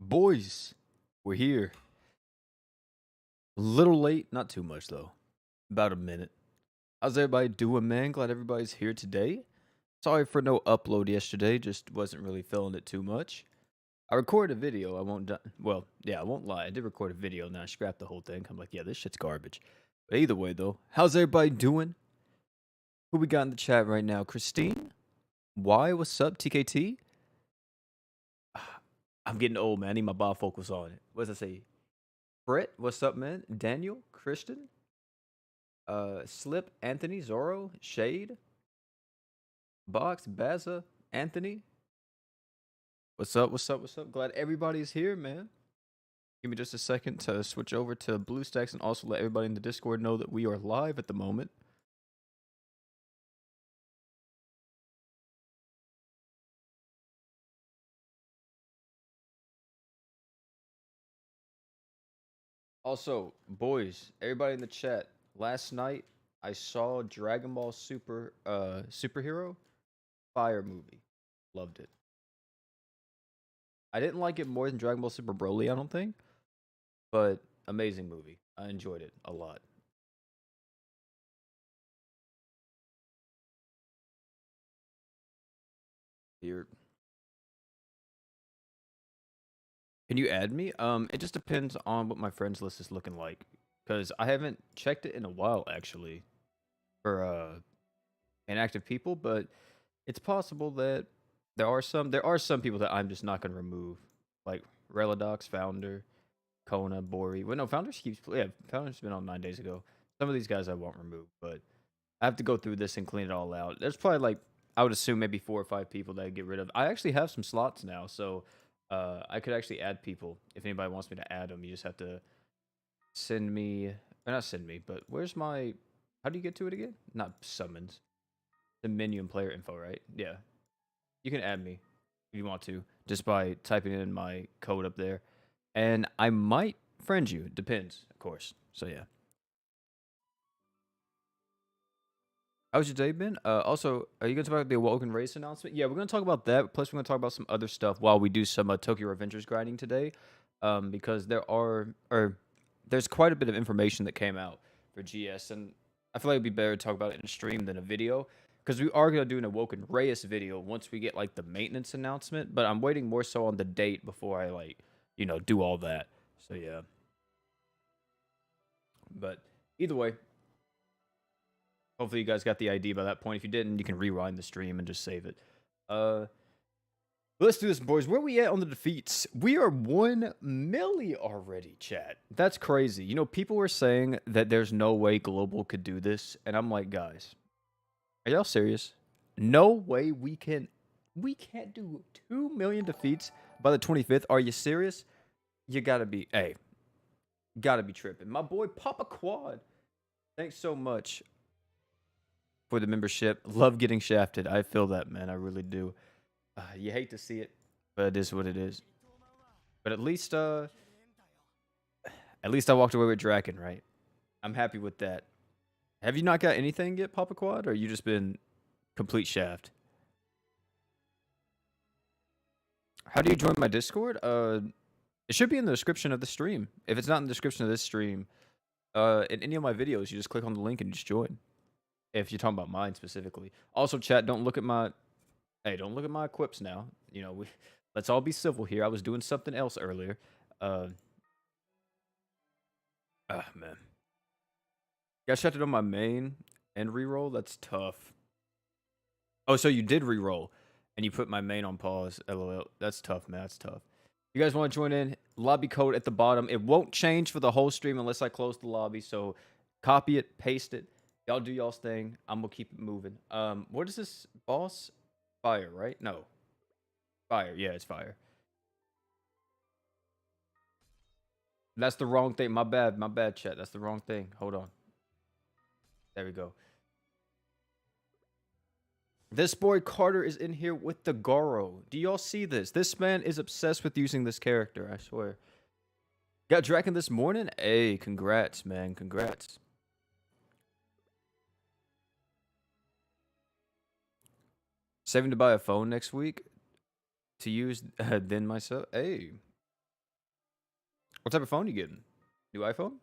Boys, we're here. A little late, not too much though. About a minute. How's everybody doing, man? Glad everybody's here today. Sorry for no upload yesterday, just wasn't really feeling it too much. I recorded a video. I won't lie. I did record a video and then I scrapped the whole thing. I'm like, yeah, this shit's garbage. But either way, though, how's everybody doing? Who we got in the chat right now? Christine? Why? What's up, TKT? I'm getting old, man. I need my bifocals on. What does I say? Brett, what's up, man? Daniel, Christian, Slip, Anthony, Zorro, Shade, Box, Baza, Anthony. What's up? What's up? What's up? Glad everybody's here, man. Give me just a second to switch over to BlueStacks and also let everybody in the Discord know that we are live at the moment. Also, boys, everybody in the chat, last night I saw Dragon Ball Super Superhero Fire movie. Loved it. I didn't like it more than Dragon Ball Super Broly, I don't think, but amazing movie. I enjoyed it a lot. Here. Can you add me? It just depends on what my friends list is looking like, because I haven't checked it in a while actually for inactive people, but it's possible that there are some people that I'm just not gonna remove, like Reladox, Founder, Kona, Bori. Well, no, Founder's been on 9 days ago. Some of these guys I won't remove, but I have to go through this and clean it all out. There's probably like I would assume maybe 4 or 5 people that I get rid of. I actually have some slots now, so I could actually add people if anybody wants me to add them. You just have to send me, or not send me, but where's my? How do you get to it again? Not summons. The menu and player info, right? Yeah, you can add me if you want to, just by typing in my code up there, and I might friend you. Depends, of course. So yeah. How's your day been? Also, are you going to talk about the Awoken Race announcement? Yeah, we're going to talk about that. Plus, we're going to talk about some other stuff while we do some Tokyo Revengers grinding today. Because there's quite a bit of information that came out for GS, and I feel like it'd be better to talk about it in a stream than a video. Because we are going to do an Awoken Reyes video once we get like the maintenance announcement, but I'm waiting more so on the date before I do all that. So yeah. But either way, hopefully you guys got the ID by that point. If you didn't, you can rewind the stream and just save it. Uh, let's do this, boys. Where we at on the defeats? We are 1 milli already, chat. That's crazy. You know, people were saying that there's no way Global could do this, and I'm like, guys, are y'all serious? No way we can't do 2 million defeats by the 25th. Are you serious? You gotta be, hey, gotta be tripping. My boy Papa Quad, thanks so much for the membership. Love getting shafted. I feel that, man. I really do. You hate to see it, but it is what it is. But at least I walked away with Draken, right? I'm happy with that. Have you not got anything yet, Papa Quad, or you just been complete shaft? How do you join my Discord? It should be in the description of the stream. If it's not in the description of this stream, in any of my videos, you just click on the link and just join. If you're talking about mine specifically. Also, chat, don't look at my equips now. You know, let's all be civil here. I was doing something else earlier. Man. Got shut it on my main and reroll? That's tough. Oh, so you did reroll and you put my main on pause. LOL. That's tough, man. That's tough. You guys want to join in? Lobby code at the bottom. It won't change for the whole stream unless I close the lobby. So copy it, paste it. Y'all do y'all's thing. I'm gonna keep it moving. What is this boss? Fire, right? No. Fire. Yeah, it's fire. That's the wrong thing. My bad. My bad, chat. That's the wrong thing. Hold on. There we go. This boy Carter is in here with the Goro. Do y'all see this? This man is obsessed with using this character, I swear. Got Draken this morning? Hey, congrats, man. Congrats. Saving to buy a phone next week to use then myself. Hey. What type of phone you getting? New iPhone?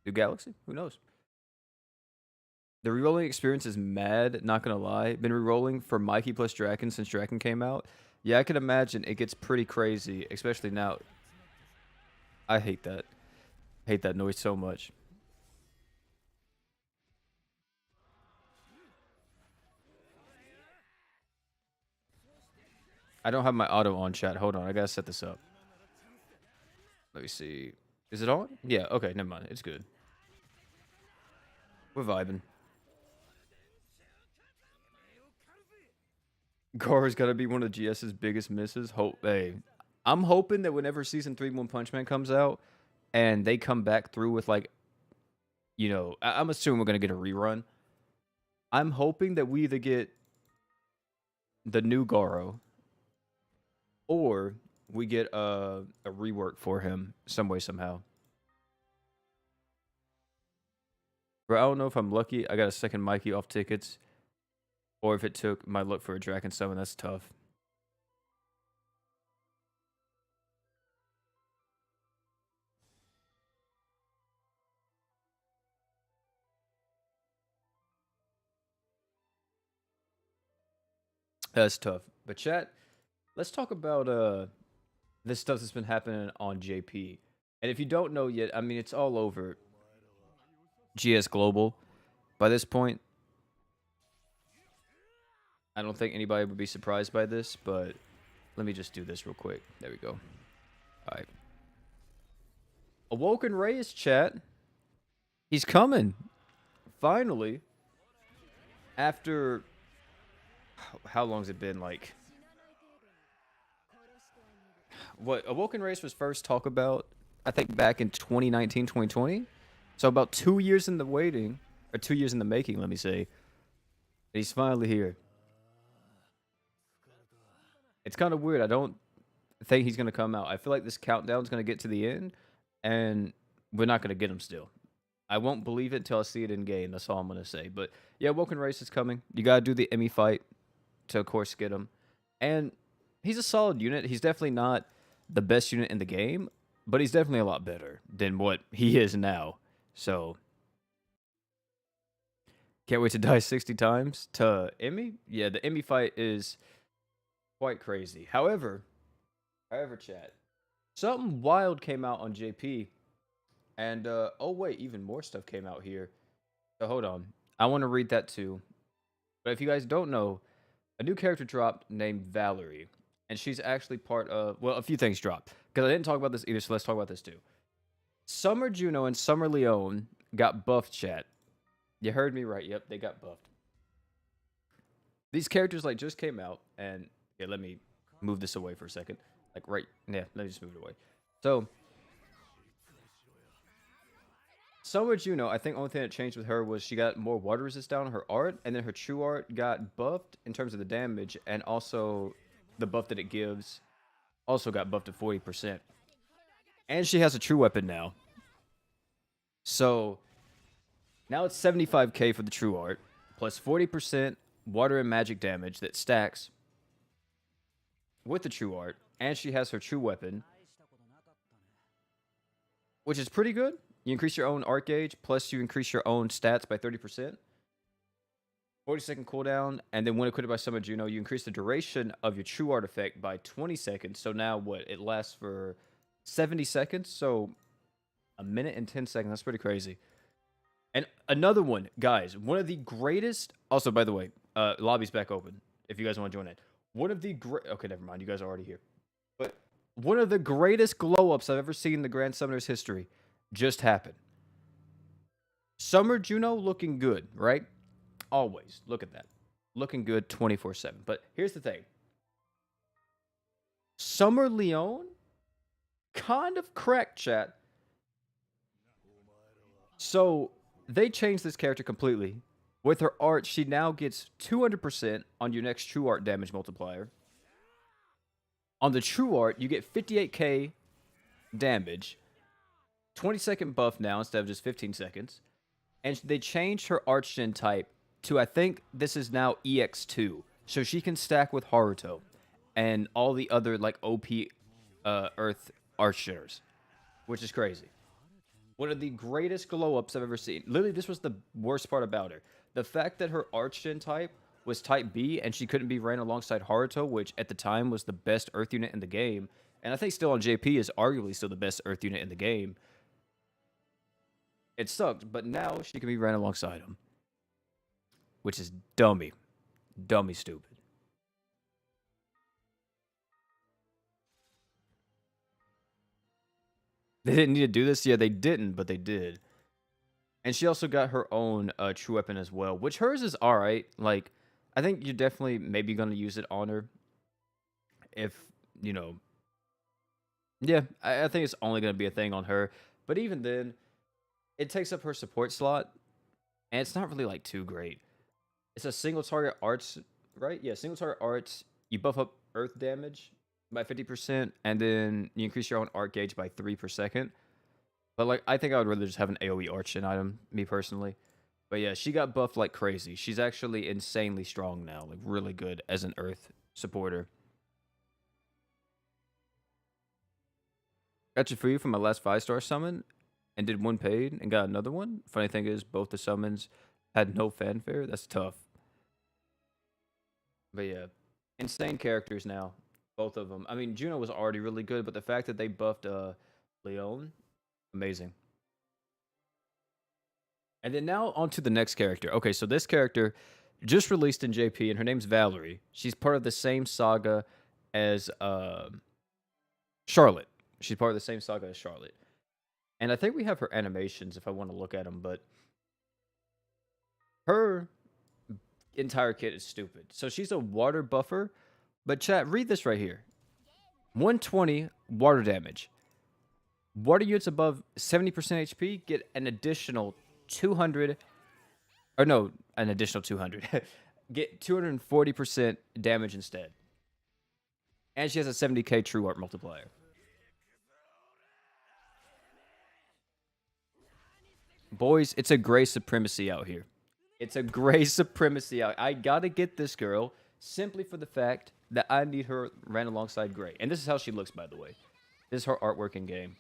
New Galaxy? Who knows? The rerolling experience is mad, not gonna lie. Been rerolling for Mikey plus Draken since Draken came out. Yeah, I can imagine it gets pretty crazy, especially now. I hate that. Hate that noise so much. I don't have my auto on, chat. Hold on, I gotta set this up. Let me see. Is it on? Yeah, okay, never mind. It's good. We're vibing. Gara's gotta be one of GS's biggest misses. Hey, I'm hoping that whenever season 3 One Punch Man comes out and they come back through with like, I'm assuming we're gonna get a rerun. I'm hoping that we either get the new Garo or we get a rework for him some way, somehow. Bro, I don't know if I'm lucky. I got a second Mikey off tickets. Or if it took my luck for a Draken summon, that's tough. That's tough. But chat, let's talk about this stuff that's been happening on JP. And if you don't know yet, I mean, it's all over GS Global by this point. I don't think anybody would be surprised by this, but let me just do this real quick. There we go. All right. Awoken Reyes, chat. He's coming. Finally. After... How long's it been? Like... What Awoken Reyes was first talked about, I think, back in 2019, 2020. So about 2 years in the waiting. Or 2 years in the making, let me say. He's finally here. It's kind of weird. I don't think he's going to come out. I feel like this countdown is going to get to the end, and we're not going to get him still. I won't believe it until I see it in game. That's all I'm going to say. But yeah, Woken Race is coming. You got to do the Emmy fight to, of course, get him. And he's a solid unit. He's definitely not the best unit in the game, but he's definitely a lot better than what he is now. So can't wait to die 60 times to Emmy. Yeah, the Emmy fight is quite crazy. However, chat, something wild came out on JP, and oh wait, even more stuff came out here. So hold on, I want to read that too. But if you guys don't know, a new character dropped named Valerie, and she's actually part of, well, a few things dropped because I didn't talk about this either. So let's talk about this too. Summer Juno and Summer Leone got buffed, chat. You heard me right. Yep, they got buffed. These characters like just came out, and yeah, let me move this away for a second. Like right, yeah, let me just move it away. So, Summer Juno, I think only thing that changed with her was she got more water resist down on her art, and then her true art got buffed in terms of the damage, and also the buff that it gives also got buffed to 40%. And she has a true weapon now. So, now it's 75k for the true art, plus 40% water and magic damage that stacks with the true art, and she has her true weapon, which is pretty good. You increase your own art gauge, plus you increase your own stats by 30%. 40-second cooldown, and then when equipped by Summer Juno, you increase the duration of your true art effect by 20 seconds. So now what? It lasts for 70 seconds, so a minute and 10 seconds. That's pretty crazy. And another one, guys, one of the greatest... Also, by the way, lobby's back open if you guys want to join it. One of the great... Okay, never mind. You guys are already here. But one of the greatest glow-ups I've ever seen in the Grand Summoner's history just happened. Summer Juno looking good, right? Always. Look at that. Looking good 24/7. But here's the thing. Summer Leone kind of cracked, chat. So they changed this character completely. With her art, she now gets 200% on your next true art damage multiplier. On the true art, you get 58k damage. 20-second buff now instead of just 15 seconds. And they changed her Archgen type to, I think this is now EX2. So she can stack with Haruto and all the other like OP Earth Archgeners. which is crazy. One of the greatest glow ups I've ever seen. Literally, this was the worst part about her. The fact that her Archgen type was type B and she couldn't be ran alongside Haruto, which at the time was the best Earth unit in the game. And I think still on JP is arguably still the best Earth unit in the game. It sucked, but now she can be ran alongside him, which is dummy. Dummy stupid. They didn't need to do this. Yeah, they didn't, but they did. And she also got her own true weapon as well, which hers is all right. Like, I think you're definitely maybe going to use it on her if, you know, yeah, I think it's only going to be a thing on her. But even then, it takes up her support slot, and it's not really like too great. It's a single target arts, right? Yeah, single target arts. You buff up earth damage by 50%, and then you increase your own art gauge by 3 per second. But like, I think I would rather just have an AoE Archon item, me personally. But yeah, she got buffed like crazy. She's actually insanely strong now, like really good as an Earth supporter. Got you free from my last 5-star summon, and did one paid and got another one. Funny thing is, both the summons had no fanfare. That's tough. But yeah, insane characters now, both of them. I mean, Juno was already really good, but the fact that they buffed Leon, amazing. And then now on to the next character. Okay, so this character just released in JP, and her name's Valerie. She's part of the same saga as Charlotte. She's part of the same saga as Charlotte. And I think we have her animations if I want to look at them, but her entire kit is stupid. So she's a water buffer, but chat, read this right here. 120 water damage. Water units above 70% HP get an additional 200, or no, an additional 200. Get 240% damage instead. And she has a 70k true art multiplier. Boys, it's a gray supremacy out here. It's a gray supremacy out. I gotta get this girl simply for the fact that I need her ran alongside Gray. And this is how she looks, by the way. This is her artwork in game.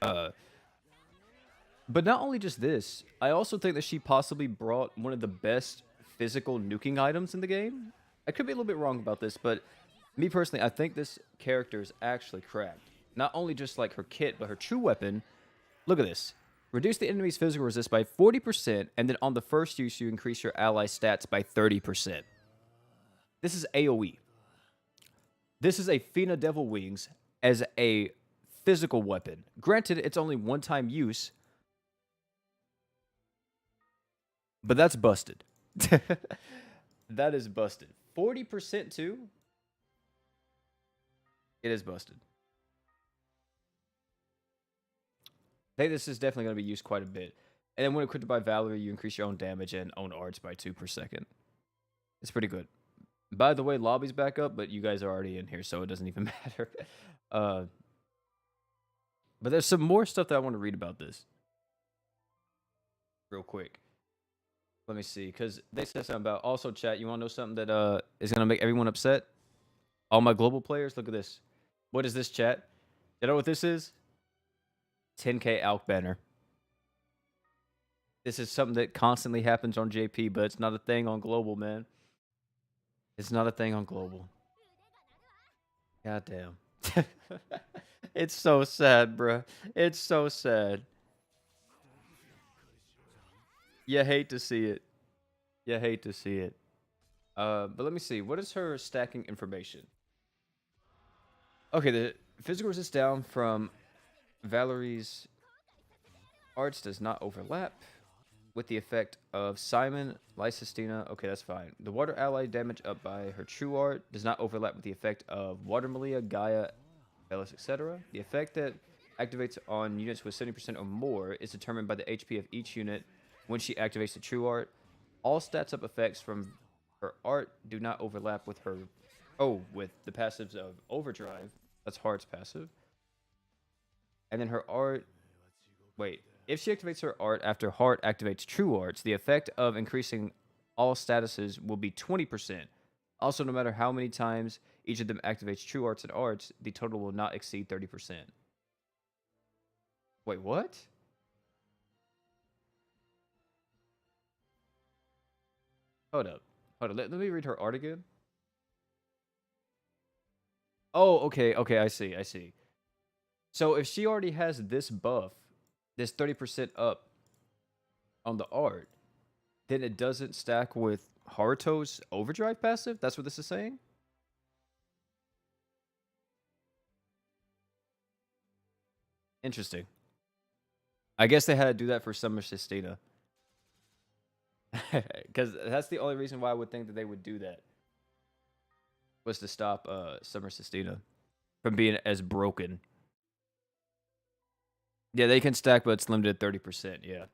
But not only just this, I also think that she possibly brought one of the best physical nuking items in the game. I could be a little bit wrong about this, but me personally, I think this character is actually cracked. Not only just like her kit, but her true weapon. Look at this. Reduce the enemy's physical resist by 40%, and then on the first use, you increase your ally stats by 30%. This is AoE. This is a Fina Devil Wings as a physical weapon. Granted, it's only one-time use, but that's busted. That is busted. 40% too? It is busted. I think this is definitely going to be used quite a bit. And then when equipped by Valerie, you increase your own damage and own arts by 2 per second. It's pretty good. By the way, lobby's back up, but you guys are already in here, so it doesn't even matter. But there's some more stuff that I want to read about this. Real quick. Let me see, because they said something about... Also, chat, you want to know something that is going to make everyone upset? All my global players, look at this. What is this, chat? You know what this is? 10k Alk banner. This is something that constantly happens on JP, but it's not a thing on global, man. It's not a thing on global. God damn. It's so sad, bruh. It's so sad. You hate to see it. You hate to see it. But let me see. What is her stacking information? Okay, the physical resist down from Valerie's arts does not overlap with the effect of Simon, Lysistina. Okay, that's fine. The water ally damage up by her true art does not overlap with the effect of Water Malia, Gaia, Bellis, etc. The effect that activates on units with 70% or more is determined by the HP of each unit when she activates the true art. All stats up effects from her art do not overlap with her... Oh, with the passives of Overdrive. That's Heart's passive. And then her art... Wait. If she activates her art after Heart activates True Arts, the effect of increasing all statuses will be 20%. Also, no matter how many times each of them activates True Arts and Arts, the total will not exceed 30%. Wait, what? Hold up. Hold up. Let me read her art again. Oh, okay, okay, I see, I see. So if she already has this buff, this 30% up on the art, then it doesn't stack with Haruto's overdrive passive? That's what this is saying? Interesting. I guess they had to do that for Summer Sistina. Because that's the only reason why I would think that they would do that. Was to stop Summer Sistina from being as broken. Yeah, they can stack, but it's limited 30%, yeah.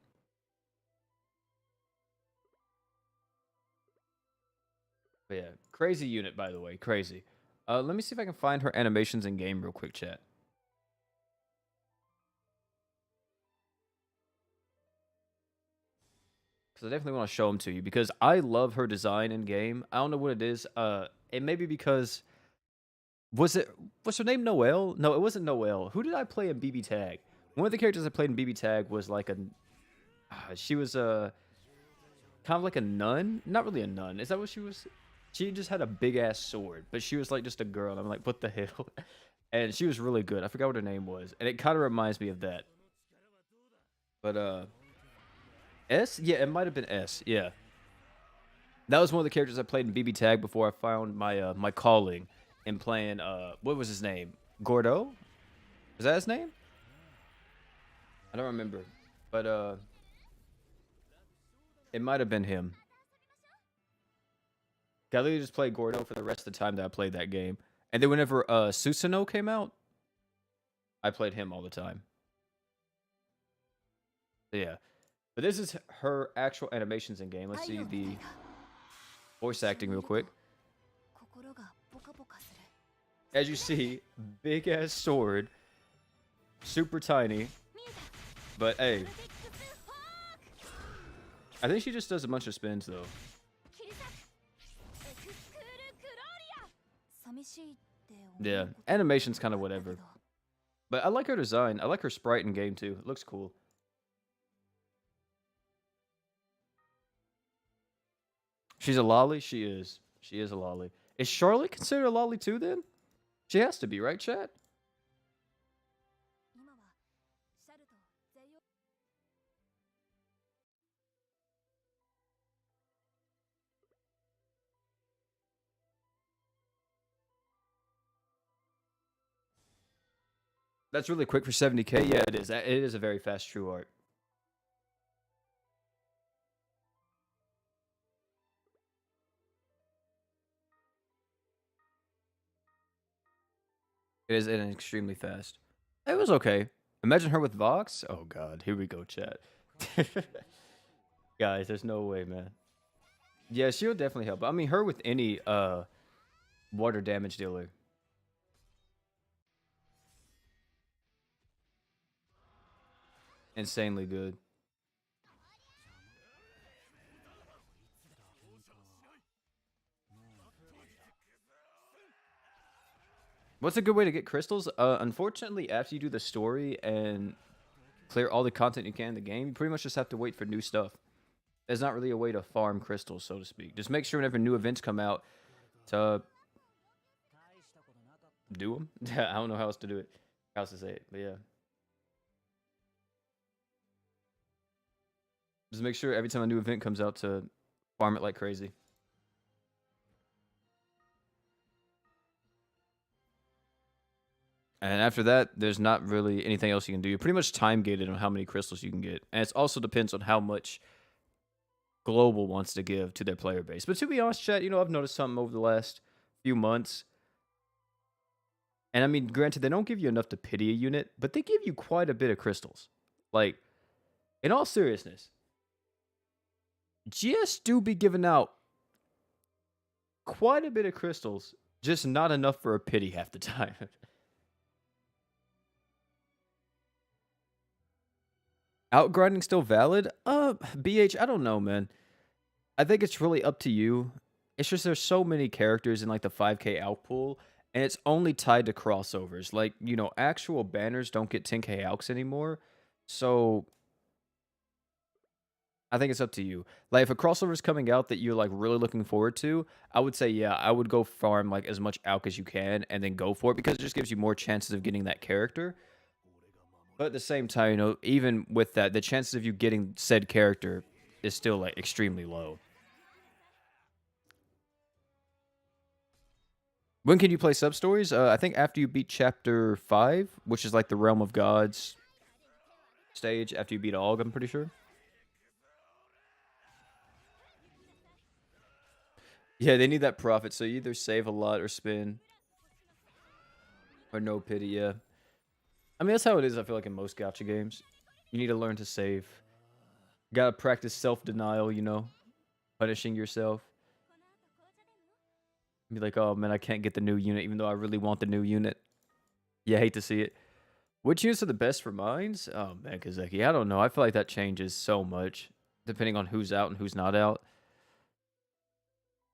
But yeah, crazy unit, by the way. Crazy. Let me see if I can find her animations in game real quick, chat. Because I definitely want to show them to you. Because I love her design in game. I don't know what it is. It may be because... Was her name Noelle? No, it wasn't Noelle. Who did I play in BB Tag? One of the characters I played in BB Tag was like a... she was a... kind of like a nun? Not really a nun. Is that what she was? She just had a big ass sword, but she was like just a girl. And I'm like, what the hell? And she was really good. I forgot what her name was, and it kind of reminds me of that. But S, yeah, it might have been S. Yeah, that was one of the characters I played in BB Tag before I found my my calling in playing. What was his name? Gordo? Is that his name? I don't remember, but it might have been him. I literally just played Gordo for the rest of the time that I played that game. And then whenever Susanoo came out, I played him all the time. So yeah. But this is her actual animations in game. Let's see the voice acting real quick. As you see, big ass sword, super tiny. But hey, I think she just does a bunch of spins though. Yeah, animation's kind of whatever. But I like her design. I like her sprite in game too. It looks cool. She's a lolly? She is. She is a lolly. Is Charlotte considered a lolly too then? She has to be, right, chat? That's really quick for 70k. Yeah, it is. It is a very fast true art. It is an extremely fast. It was okay. Imagine her with Vox. Oh god, here we go, chat. Guys, there's no way, man. Yeah, she'll definitely help. I mean, her with any water damage dealer. Insanely good. What's a good way to get crystals? Unfortunately, after you do the story and clear all the content you can in the game, you pretty much just have to wait for new stuff. There's not really a way to farm crystals, so to speak. Just make sure whenever new events come out to do them. I don't know how else to do it. How else to say it, but yeah. Just make sure every time a new event comes out to farm it like crazy. And after that, there's not really anything else you can do. You're pretty much time gated on how many crystals you can get. And it also depends on how much Global wants to give to their player base. But to be honest, chat, you know, I've noticed something over the last few months. And I mean, granted, they don't give you enough to pity a unit, but they give you quite a bit of crystals. Like, in all seriousness, GS do be giving out quite a bit of crystals, just not enough for a pity half the time. Outgrinding still valid? BH, I don't know, man. I think it's really up to you. It's just there's so many characters in like the 5k outpool, and it's only tied to crossovers. Like, you know, actual banners don't get 10k alks anymore. So I think it's up to you. Like if a crossover is coming out that you're like really looking forward to, I would say yeah, I would go farm like as much alch as you can and then go for it because it just gives you more chances of getting that character. But at the same time, even with that, the chances of you getting said character is still like extremely low. When can you play sub stories? I think after you beat chapter 5, which is like the Realm of Gods stage, after you beat Aug, I'm pretty sure. Yeah, they need that profit, so you either save a lot or spin. Or no pity, yeah. I mean, that's how it is, I feel like, in most gacha games. You need to learn to save. Gotta practice self-denial, punishing yourself. Be like, oh man, I can't get the new unit, even though I really want the new unit. Yeah, I hate to see it. Which units are the best for mines? Oh man, Kazeki, I don't know. I feel like that changes so much, depending on who's out and who's not out.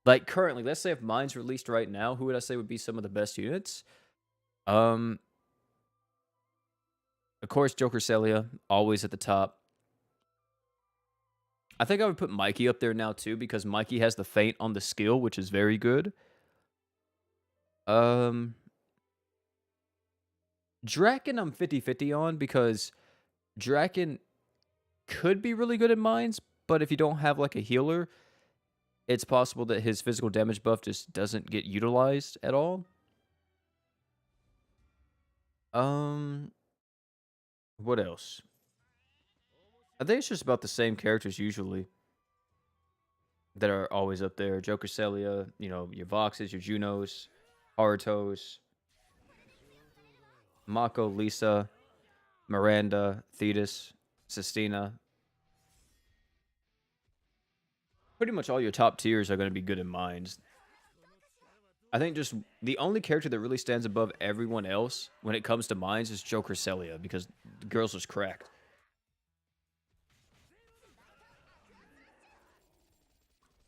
Like currently, let's say if mine's released right now, who would I say would be some of the best units? Of course, Joker Celia, always at the top. I think I would put Mikey up there now too, because Mikey has the feint on the skill, which is very good. Draken I'm 50-50 on, because Draken could be really good at mines, but if you don't have like a healer, it's possible that his physical damage buff just doesn't get utilized at all. What else? I think it's just about the same characters usually that are always up there. Joker Celia, your Voxes, your Junos, Harutos, Mako, Lisa, Miranda, Thetis, Sistina. Pretty much all your top tiers are going to be good in mines. I think just the only character that really stands above everyone else when it comes to mines is Joker Celia, because the girl's just cracked.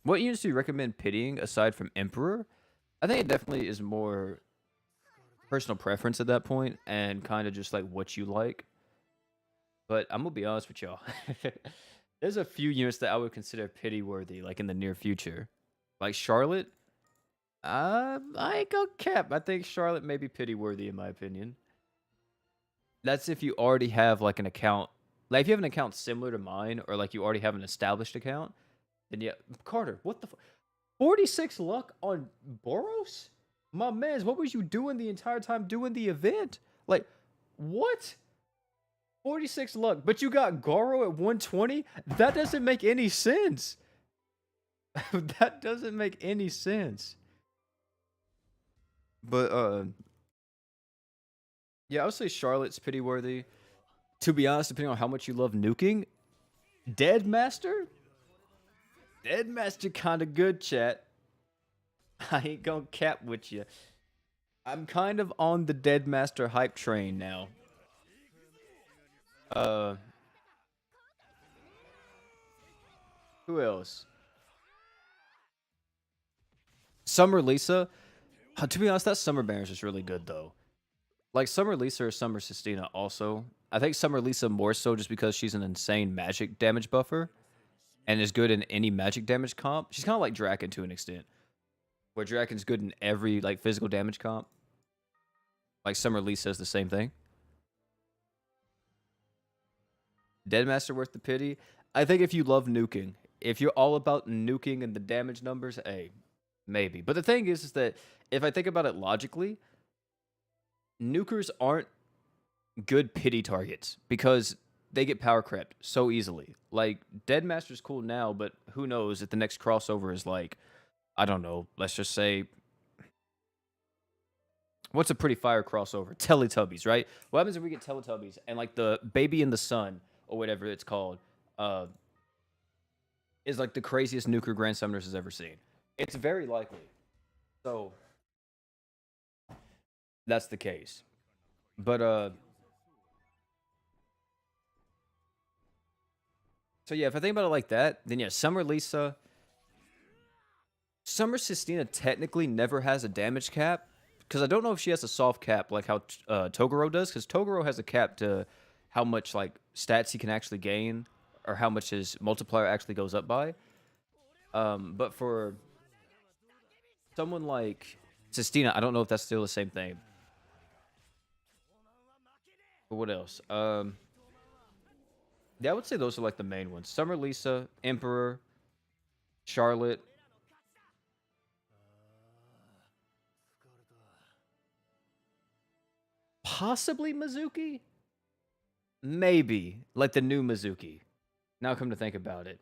What units do you recommend pitying aside from Emperor? I think it definitely is more personal preference at that point and kind of just like what you like. But I'm gonna be honest with y'all. There's a few units that I would consider pity worthy, like in the near future. Like Charlotte. I ain't gonna cap. I think Charlotte may be pity worthy in my opinion. That's if you already have like an account. Like if you have an account similar to mine, or like you already have an established account, then yeah. Carter, what the 46 luck on Boros? My mans, what was you doing the entire time doing the event? Like, what? 46 luck, but you got Garo at 120? That doesn't make any sense. That doesn't make any sense. But, yeah, I would say Charlotte's pity worthy. To be honest, depending on how much you love nuking, Deadmaster? Deadmaster kind of good, chat. I ain't gonna cap with you. I'm kind of on the Deadmaster hype train now. Who else? Summer Lisa. To be honest, that Summer Baron is just really good though. Like Summer Lisa or Summer Sistina also. I think Summer Lisa more so just because she's an insane magic damage buffer and is good in any magic damage comp. She's kind of like Draken to an extent, where Draken's good in every like physical damage comp. Like Summer Lisa is the same thing. Deadmaster worth the pity. I think if you love nuking, if you're all about nuking and the damage numbers, hey, maybe. But the thing is that if I think about it logically, nukers aren't good pity targets because they get power crept so easily. Like Deadmaster's cool now, but who knows if the next crossover is like, I don't know, let's just say, what's a pretty fire crossover? Teletubbies, right? What happens if we get Teletubbies and like the Baby in the Sun or whatever it's called is like the craziest nuker Grand Summoners has ever seen? It's very likely. So that's the case. But so yeah, if I think about it like that, then yeah, Summer Lisa. Summer Sistina technically never has a damage cap, because I don't know if she has a soft cap like how Toguro does, because Toguro has a cap to how much like stats he can actually gain or how much his multiplier actually goes up by. But for someone like Sistina, I don't know if that's still the same thing. But what else? Yeah, I would say those are like the main ones. Summer Lisa, Emperor, Charlotte. Possibly Mizuki? Maybe. Like the new Mizuki. Now come to think about it.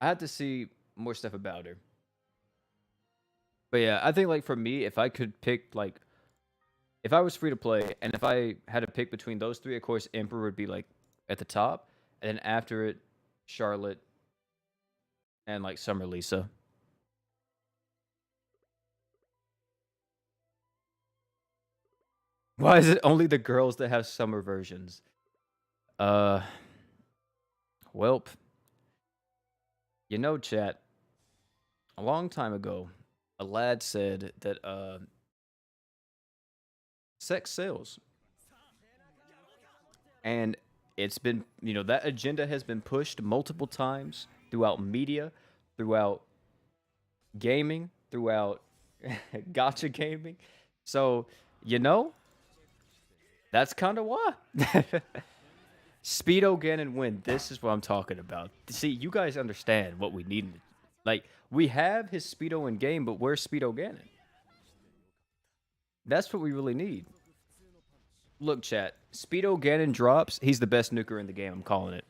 I have to see more stuff about her. But yeah, I think like for me, if I could pick like if I was free to play and if I had to pick between those three, of course Emperor would be like at the top. And then after it, Charlotte and like Summer Lisa. Why is it only the girls that have summer versions? Uh Welp. You know, chat, a long time ago, a lad said that sex sells. And it's been, that agenda has been pushed multiple times throughout media, throughout gaming, throughout gotcha gaming. So, you know, that's kind of why. Speedo Ganon win. This is what I'm talking about. See, you guys understand what we need. Like, we have his Speedo in game, but where's Speedo Ganon? That's what we really need. Look, chat. Speedo Ganon drops. He's the best nuker in the game. I'm calling it.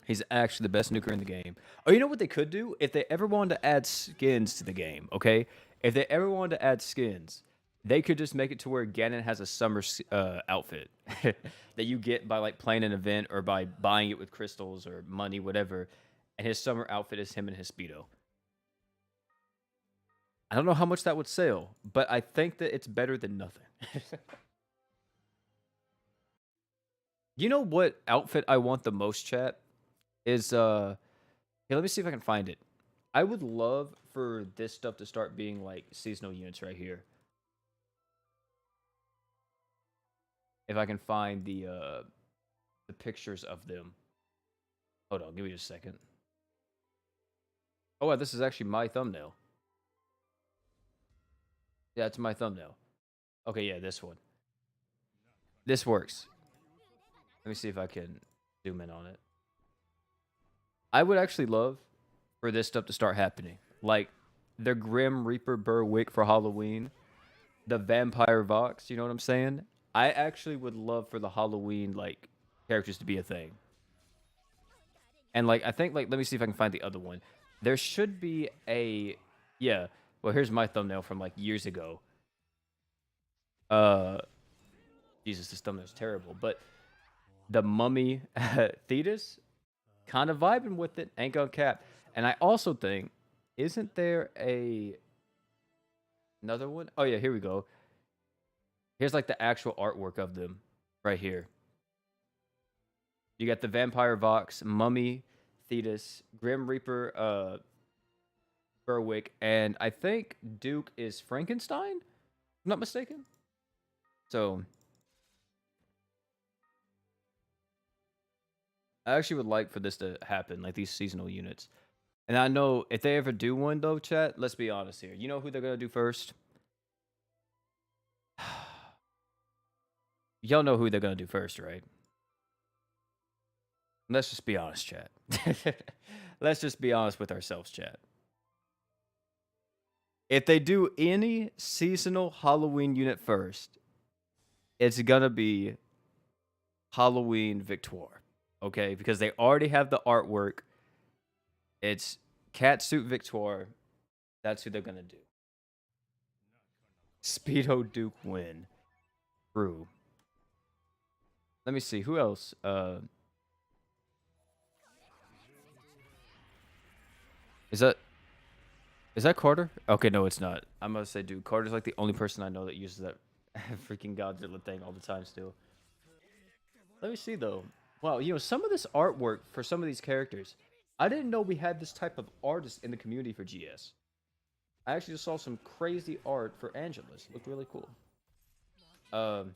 He's actually the best nuker in the game. Oh, you know what they could do? If they ever wanted to add skins to the game, okay? If they ever wanted to add skins, they could just make it to where Ganon has a summer outfit that you get by like playing an event or by buying it with crystals or money, whatever. And his summer outfit is him and his Speedo. I don't know how much that would sell, but I think that it's better than nothing. You know what outfit I want the most, chat? Is here, let me see if I can find it. I would love for this stuff to start being like seasonal units right here. If I can find the pictures of them. Hold on, give me just a second. Oh, wow, this is actually my thumbnail. Yeah, it's my thumbnail. Okay, yeah, this one. This works. Let me see if I can zoom in on it. I would actually love for this stuff to start happening. Like the Grim Reaper Berwick for Halloween, the Vampire Vox, you know what I'm saying? I actually would love for the Halloween like characters to be a thing. And like I think like let me see if I can find the other one. There should be a yeah. Well, here's my thumbnail from like years ago. Uh Jesus, this thumbnail's terrible. But the Mummy Thetis, kind of vibing with it, ain't gonna cap. And I also think, isn't there another one? Oh yeah, here we go. Here's like the actual artwork of them right here. You got the Vampire Vox, Mummy, Thetis, Grim Reaper, Berwick, and I think Duke is Frankenstein? I'm not mistaken. So I actually would like for this to happen, like these seasonal units. And I know if they ever do one though, chat, let's be honest here. You know who they're gonna do first? Y'all know who they're gonna do first, right? Let's just be honest, chat. Let's just be honest with ourselves, chat. If they do any seasonal Halloween unit first, it's gonna be Halloween Victoire. Okay? Because they already have the artwork. It's Catsuit Victoire. That's who they're gonna do. Speedo Duke win. True. Let me see. Who else? Is that Carter? Okay, no, it's not. I'm gonna say, dude, Carter's like the only person I know that uses that freaking Godzilla thing all the time still. Let me see though. Wow, some of this artwork for some of these characters, I didn't know we had this type of artist in the community for GS. I actually just saw some crazy art for Angelus. Looked really cool. Um,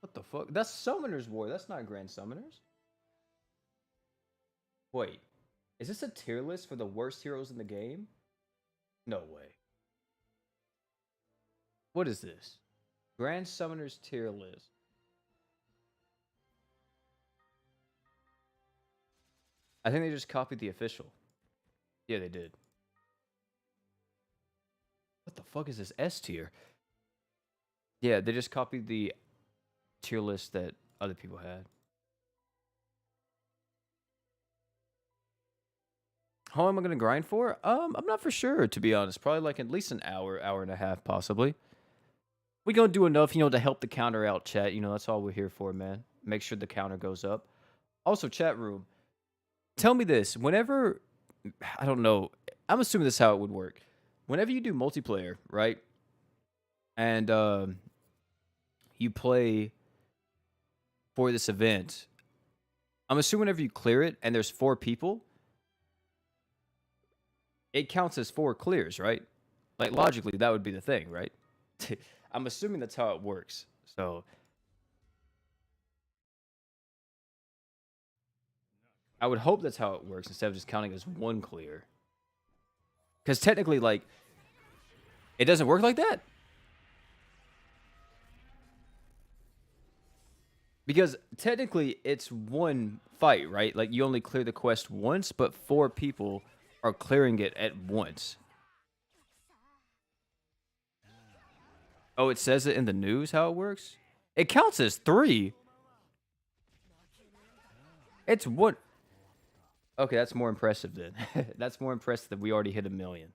What the fuck? That's Summoner's War. That's not Grand Summoners. Wait. Is this a tier list for the worst heroes in the game? No way. What is this? Grand Summoners tier list. I think they just copied the official. Yeah, they did. What the fuck is this S tier? Yeah, they just copied the tier list that other people had. How long am I gonna grind for? I'm not for sure, to be honest. Probably like at least an hour, hour and a half, possibly. We gonna do enough, to help the counter out, chat. That's all we're here for, man. Make sure the counter goes up. Also, chat room. Tell me this. Whenever, I don't know. I'm assuming this is how it would work. Whenever you do multiplayer, right? And you play for this event, I'm assuming whenever you clear it and there's 4 people, it counts as 4 clears, right? Like, logically, that would be the thing, right? I'm assuming that's how it works. So I would hope that's how it works instead of just counting as 1 clear. Because technically, like, it doesn't work like that. Because technically, it's 1 fight, right? Like, you only clear the quest once, but 4 people are clearing it at once. Oh, it says it in the news how it works? It counts as 3. It's 1. Okay, that's more impressive then. That's more impressive that we already hit 1 million.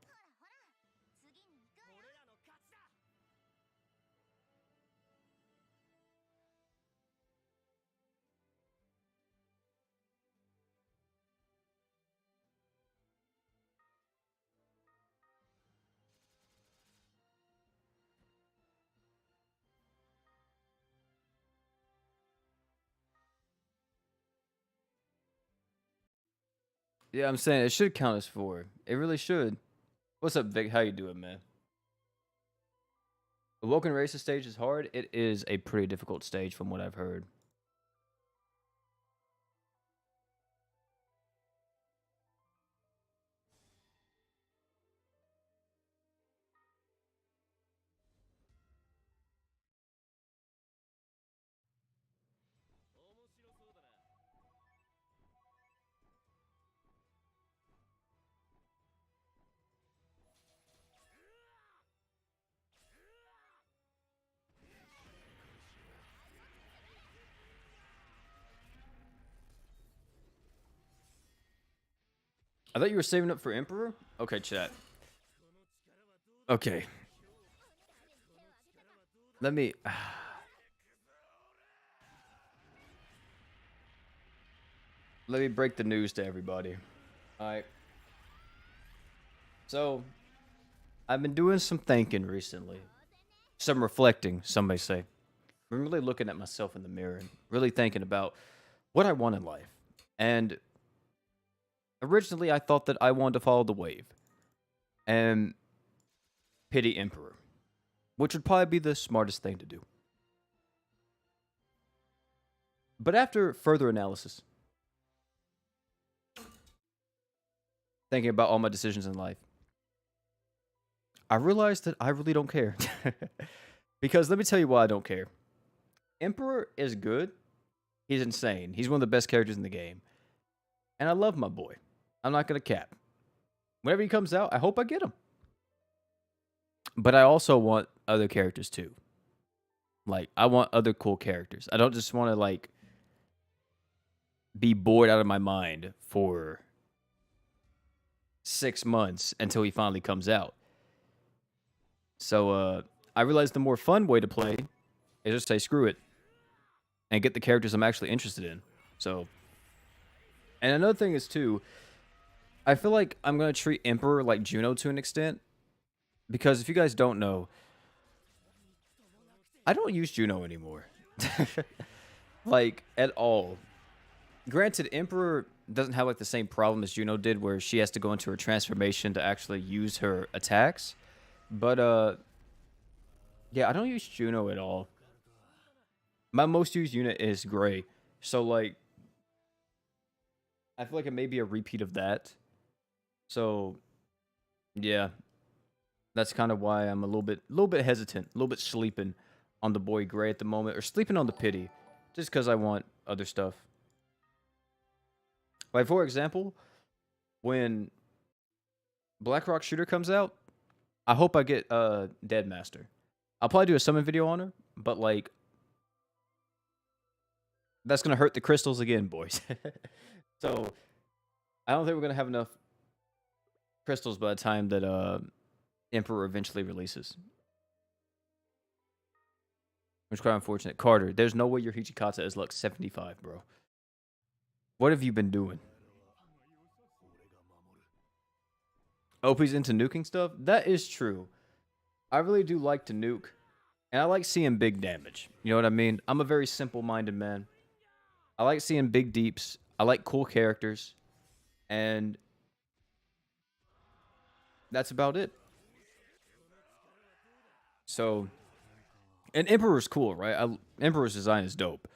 Yeah, I'm saying it should count as 4. It really should. What's up, Vic? How you doing, man? The Woken Races stage is hard. It is a pretty difficult stage from what I've heard. I thought you were saving up for Emperor? Okay, chat. Okay. Let me... Let me break the news to everybody. Alright. So, I've been doing some thinking recently. Some reflecting, some may say. I'm really looking at myself in the mirror and really thinking about what I want in life. And originally, I thought that I wanted to follow the wave and pity Emperor, which would probably be the smartest thing to do. But after further analysis, thinking about all my decisions in life, I realized that I really don't care. Because let me tell you why I don't care. Emperor is good. He's insane. He's one of the best characters in the game. And I love my boy. I'm not going to cap. Whenever he comes out, I hope I get him. But I also want other characters too. Like, I want other cool characters. I don't just want to, like, be bored out of my mind for 6 months until he finally comes out. So, I realized the more fun way to play is just say screw it and get the characters I'm actually interested in. So, and another thing is too, I feel like I'm going to treat Emperor like Juno to an extent. Because if you guys don't know, I don't use Juno anymore. Like, at all. Granted, Emperor doesn't have like the same problem as Juno did where she has to go into her transformation to actually use her attacks. But Yeah, I don't use Juno at all. My most used unit is Gray. So like I feel like it may be a repeat of that. So yeah, that's kind of why I'm a little bit hesitant, a little bit sleeping on the boy Gray at the moment, or sleeping on the pity, just because I want other stuff. Like for example, when Blackrock Shooter comes out, I hope I get Dead Master. I'll probably do a summon video on her, but like that's gonna hurt the crystals again, boys. So I don't think we're gonna have enough crystals by the time that Emperor eventually releases. Which is quite unfortunate. Carter, there's no way your Hichikata is like 75, bro. What have you been doing? OP's into nuking stuff? That is true. I really do like to nuke. And I like seeing big damage. You know what I mean? I'm a very simple-minded man. I like seeing big deeps. I like cool characters. And that's about it. So, and Emperor's cool, right? Emperor's design is dope.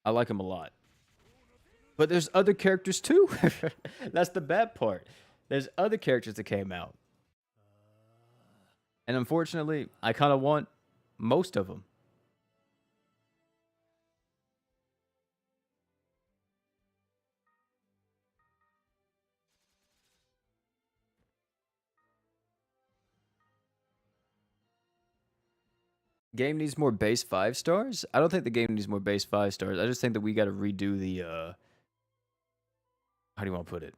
I like him a lot. But there's other characters too. That's the bad part. There's other characters that came out. And unfortunately, I kind of want most of them. Game needs more base 5 stars? I don't think the game needs more base 5 stars. I just think that we got to redo the how do you want to put it?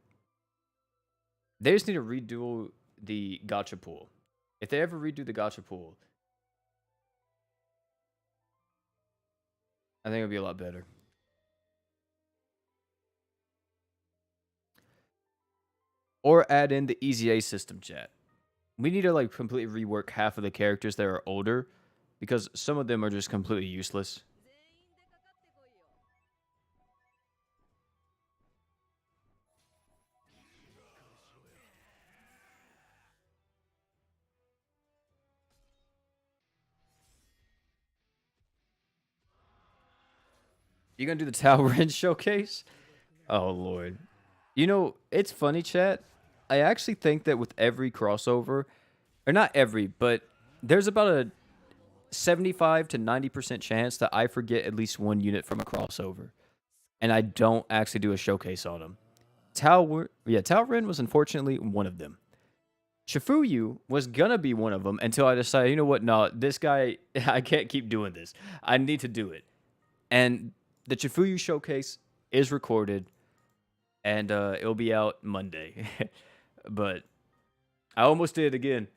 They just need to redo the gacha pool. If they ever redo the gacha pool, I think it'll be a lot better. Or add in the Easy A system, chat. We need to like completely rework half of the characters that are older because some of them are just completely useless. You gonna do the Tao Ren showcase? Oh lord. You know, it's funny, chat. I actually think that with every crossover, or not every, but there's about a 75 to 90% chance that I forget at least one unit from a crossover. And I don't actually do a showcase on them. Tao Ren was unfortunately one of them. Shifuyu was gonna be one of them until I decided, you know what? No, this guy, I can't keep doing this. I need to do it. And the Chifuyu showcase is recorded, and it'll be out Monday. But I almost did it again.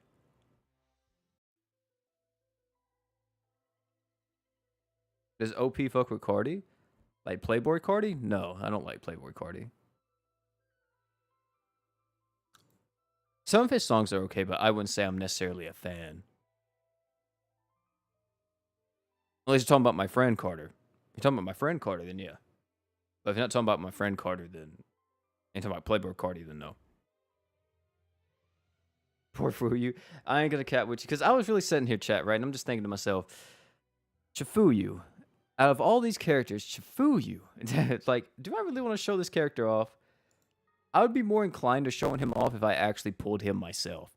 Does OP fuck with Cardi? Like Playboy Cardi? No, I don't like Playboy Cardi. Some of his songs are okay, but I wouldn't say I'm necessarily a fan. Unless you're talking about my friend Carter. If you're talking about my friend Carter, then yeah. But if you're not talking about my friend Carter, then you're talking about Playboy Cardi, then no. Poor Fuyu. I ain't gonna cat with you because I was really sitting here, chat, right? And I'm just thinking to myself, Chifuyu, out of all these characters, Chifuyu, it's like, do I really want to show this character off? I would be more inclined to showing him off if I actually pulled him myself.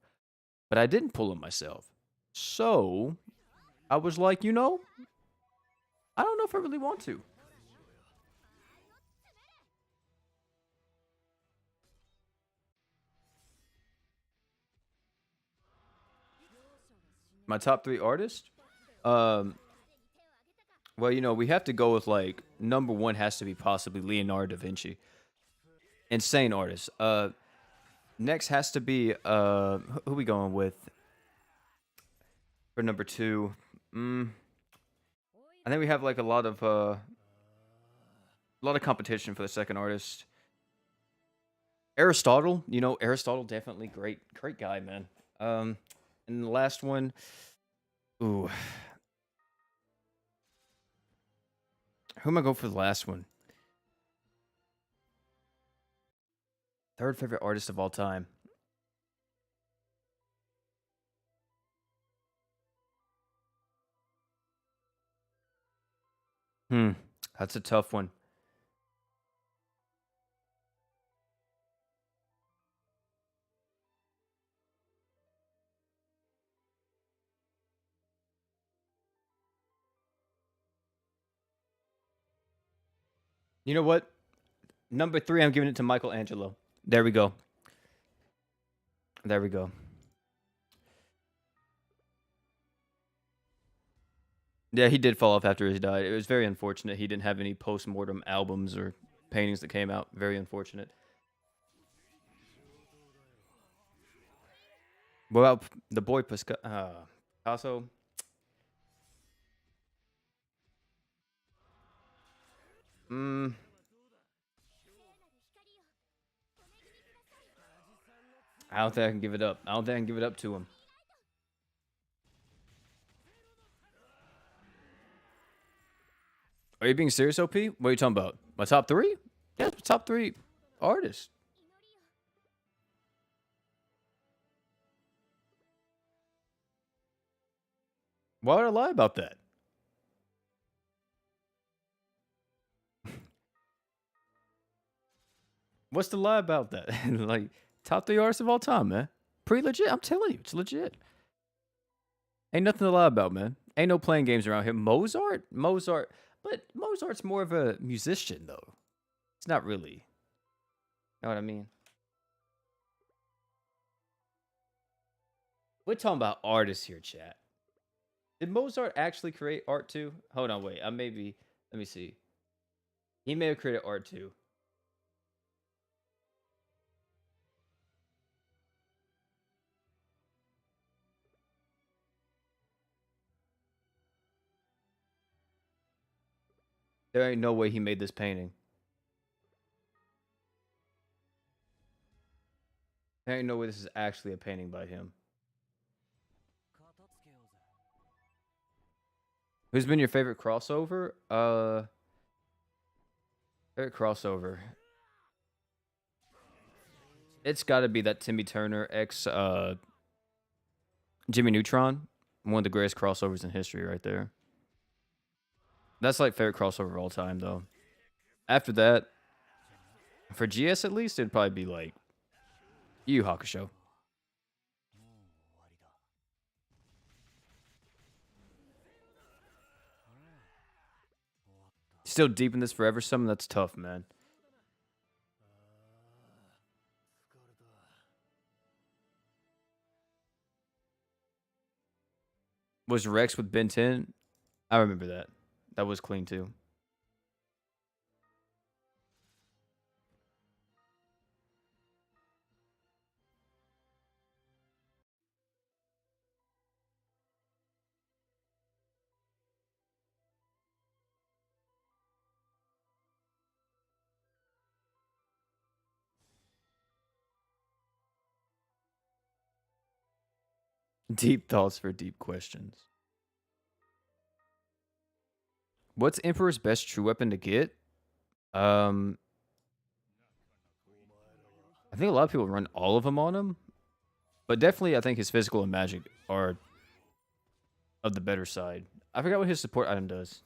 But I didn't pull him myself. So, I was like, you know, I don't know if I really want to. My top 3 artists? Um, well, you know, we have to go with like number one has to be possibly Leonardo da Vinci. Insane artist. Next has to be who we going with for number two? I think we have like a lot of competition for the second artist. Aristotle, you know, Aristotle definitely great guy, man. And the last one, ooh, who am I going for the last one? Third favorite artist of all time. Hmm. That's a tough one. You know what? Number three, I'm giving it to Michelangelo. There we go. There we go. Yeah, he did fall off after he died. It was very unfortunate. He didn't have any post-mortem albums or paintings that came out. Very unfortunate. What about the boy Picasso? Mm, I don't think I can give it up. I don't think I can give it up to him. Are you being serious, OP? What are you talking about? My top three? Yeah, my top three artists. Why would I lie about that? What's the lie about that? Like, top three artists of all time, man. Pretty legit. I'm telling you, it's legit. Ain't nothing to lie about, man. Ain't no playing games around here. Mozart. But Mozart's more of a musician, though. It's not really. Know what I mean? We're talking about artists here, chat. Did Mozart actually create art too? Hold on, wait. I maybe. Let me see. He may have created art too. There ain't no way he made this painting. There ain't no way this is actually a painting by him. Who's been your favorite crossover? Favorite crossover. It's got to be that Timmy Turner x Jimmy Neutron, one of the greatest crossovers in history, right there. That's like favorite crossover of all time, though. After that, for GS at least, it'd probably be like Yu Yu Hakusho. Still deep in this forever. Something that's tough, man. Was Rex with Ben 10? I remember that. That was clean too. Deep thoughts for deep questions. What's Emperor's best true weapon to get? Um, I think a lot of people run all of them on him, but definitely I think his physical and magic are of the better side. I forgot what his support item does.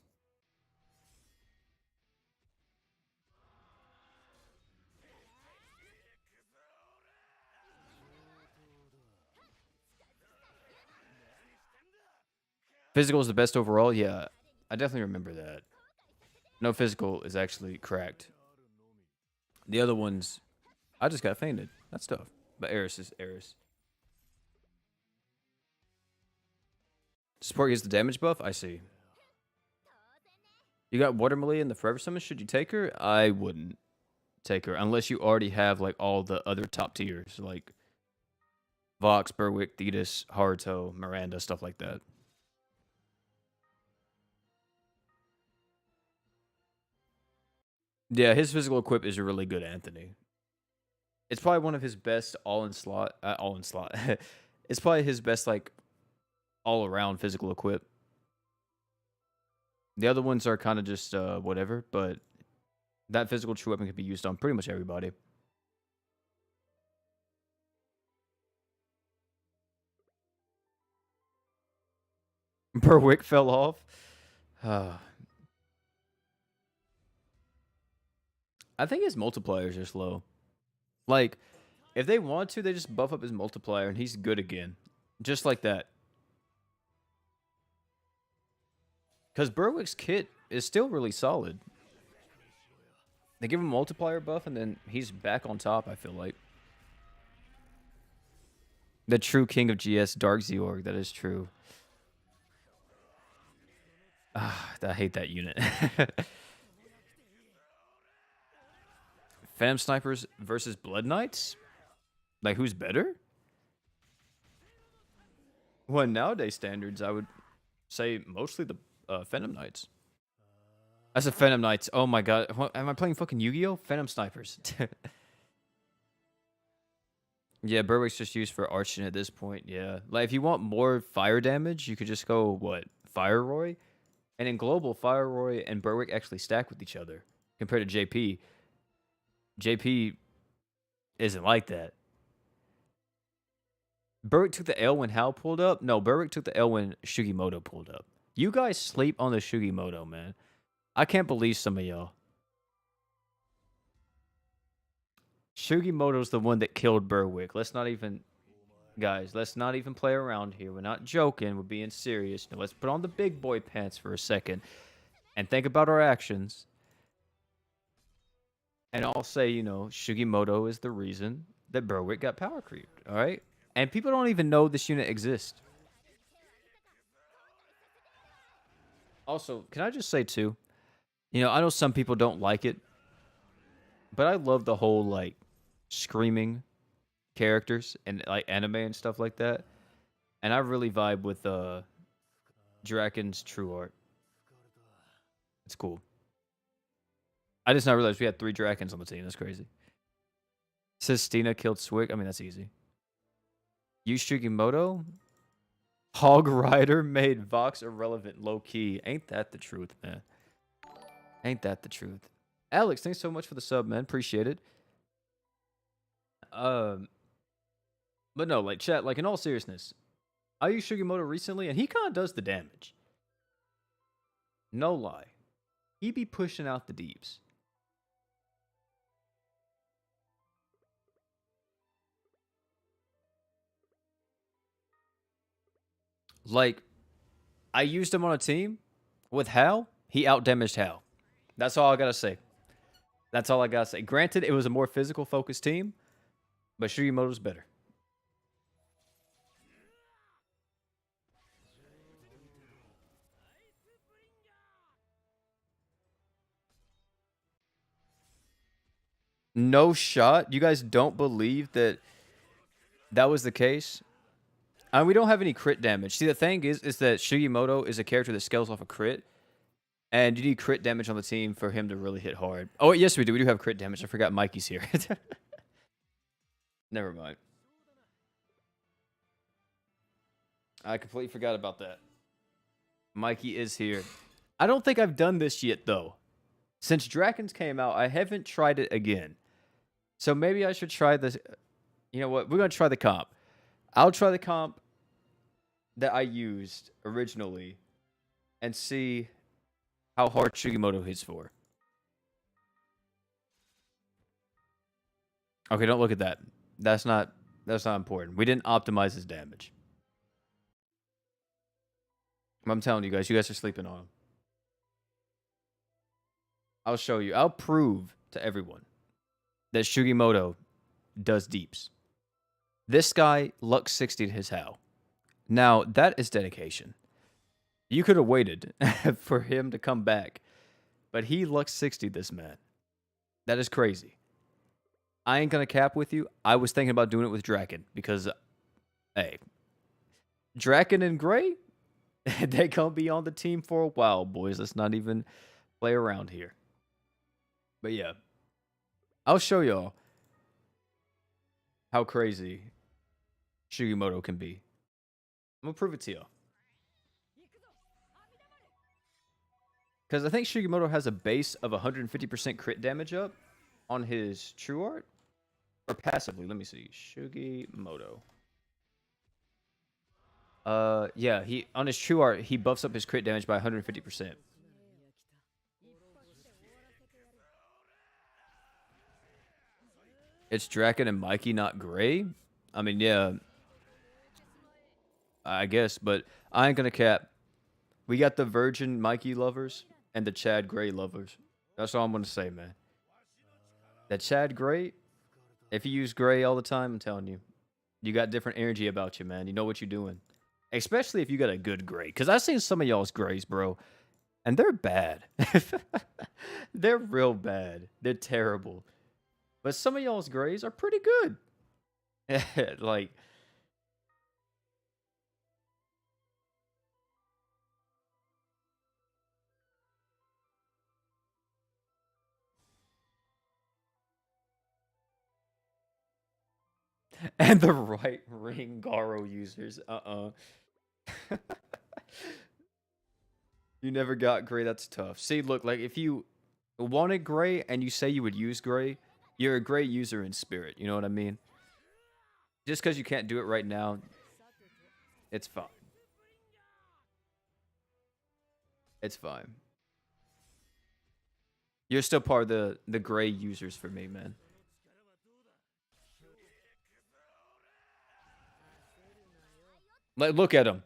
Physical is the best overall. Yeah, I definitely remember that. No physical is actually cracked. The other ones, I just got fainted. That's tough. But Eris is Eris. Support gets the damage buff. I see. You got Watermelon in the Forever Summon. Should you take her? I wouldn't take her unless you already have like all the other top tiers like Vox, Berwick, Thetis, Haruto, Miranda, stuff like that. Yeah, his physical equip is really good, Anthony. It's probably one of his best all in slot. All in slot. It's probably his best like all around physical equip. The other ones are kind of just whatever, but that physical true weapon can be used on pretty much everybody. Berwick fell off. I think his multipliers are slow. Like, if they want to, they just buff up his multiplier and he's good again. Just like that. Because Berwick's kit is still really solid. They give him a multiplier buff and then he's back on top, I feel like. The true king of GS, Dark Zeorg. That is true. Ah, I hate that unit. Phantom Snipers versus Blood Knights? Like, who's better? Well, nowadays standards, I would say mostly the Phantom Knights. That's a Phantom Knights. Oh my god. What, am I playing fucking Yu-Gi-Oh? Phantom Snipers. Yeah, Berwick's just used for arching at this point, yeah. Like, if you want more fire damage, you could just go, what, Fire Roy? And in Global, Fire Roy and Berwick actually stack with each other compared to JP. JP isn't like that. Berwick took the L when Hal pulled up? No, Berwick took the L when Shugimoto pulled up. You guys sleep on the Shugimoto, man. I can't believe some of y'all. Shugimoto's the one that killed Berwick. Let's not even... Guys, let's not even play around here. We're not joking. We're being serious. Now, let's put on the big boy pants for a second and think about our actions. And I'll say, you know, Shugimoto is the reason that Berwick got power creeped, all right? And people don't even know this unit exists. Also, can I just say, too, you know, I know some people don't like it, but I love the whole, like, screaming characters and, like, anime and stuff like that. And I really vibe with Draken's True Art. It's cool. I just not realized we had 3 Drakens on the team. That's crazy. Says Stina killed Swig. I mean, that's easy. Yu Shugimoto? Hog Rider made Vox irrelevant low-key. Ain't that the truth, man? Ain't that the truth? Alex, thanks so much for the sub, man. Appreciate it. But no, like, chat, like, in all seriousness, I used Shugimoto recently, and he kind of does the damage. No lie. He be pushing out the deeps. Like, I used him on a team with Hal. He outdamaged Hal. That's all I gotta say. That's all I gotta say. Granted, it was a more physical focused team, but Shugimoto's better. No shot. You guys don't believe that that was the case? And we don't have any crit damage. See, the thing is that Shugimoto is a character that scales off a crit. And you need crit damage on the team for him to really hit hard. Oh, yes, we do. We do have crit damage. I forgot Mikey's here. Never mind. I completely forgot about that. Mikey is here. I don't think I've done this yet, though. Since Drakens came out, I haven't tried it again. So maybe I should try this. You know what? We're going to try the comp. I'll try the comp that I used originally and see how hard Shugimoto hits for. Okay, don't look at that. That's not important. We didn't optimize his damage. I'm telling you guys are sleeping on him. I'll show you. I'll prove to everyone that Shugimoto does deeps. This guy luck 60'd his Hal. Now, that is dedication. You could have waited for him to come back, but he luck 60'd this man. That is crazy. I ain't gonna cap with you. I was thinking about doing it with Draken because, hey, Draken and Gray, they gonna be on the team for a while, boys. Let's not even play around here. But yeah, I'll show y'all how crazy Shugimoto can be. I'm gonna prove it to y'all. Because I think Shugimoto has a base of 150% crit damage up on his True Art. Or passively, let me see. Shugimoto. Yeah, he on his True Art, he buffs up his crit damage by 150%. It's Draken and Mikey, not Gray. I mean, yeah, I guess, but I ain't gonna cap. We got the Virgin Mikey lovers and the Chad Gray lovers. That's all I'm gonna say, man. That Chad Gray, if you use Gray all the time, I'm telling you, you got different energy about you, man. You know what you're doing. Especially if you got a good Gray. Because I've seen some of y'all's Grays, bro, and they're bad. They're real bad. They're terrible. But some of y'all's Grays are pretty good. Like, and the right ring Garo users. You never got Gray. That's tough. See, look, like if you wanted Gray and you say you would use Gray, you're a Gray user in spirit. You know what I mean? Just because you can't do it right now, it's fine. It's fine. You're still part of the Gray users for me, man. Like, look at him.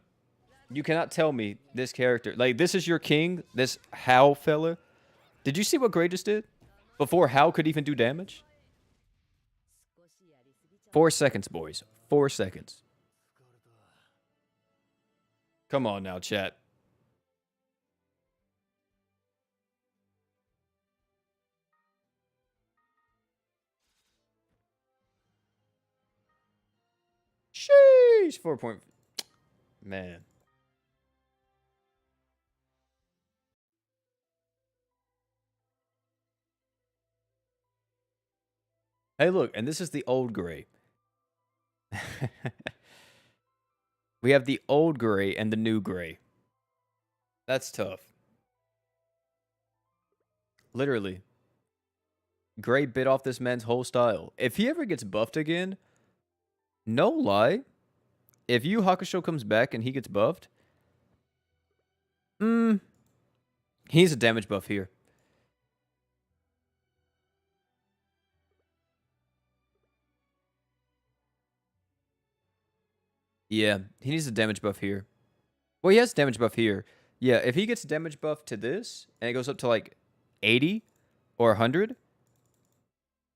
You cannot tell me this character. Like, this is your king, this Hal fella. Did you see what Gray just did? Before Hal could even do damage? 4 seconds, boys. 4 seconds. Come on now, chat. Sheesh. 4 point. Man. Hey, look, and this is the old Gray. We have the old Gray and the new Gray. That's tough. Literally. Gray bit off this man's whole style. If he ever gets buffed again, no lie, if Yu Hakusho comes back and he gets buffed, he's a damage buff here. Yeah, he needs a damage buff here. Well, he has damage buff here. Yeah, if he gets damage buff to this, and it goes up to like 80 or 100,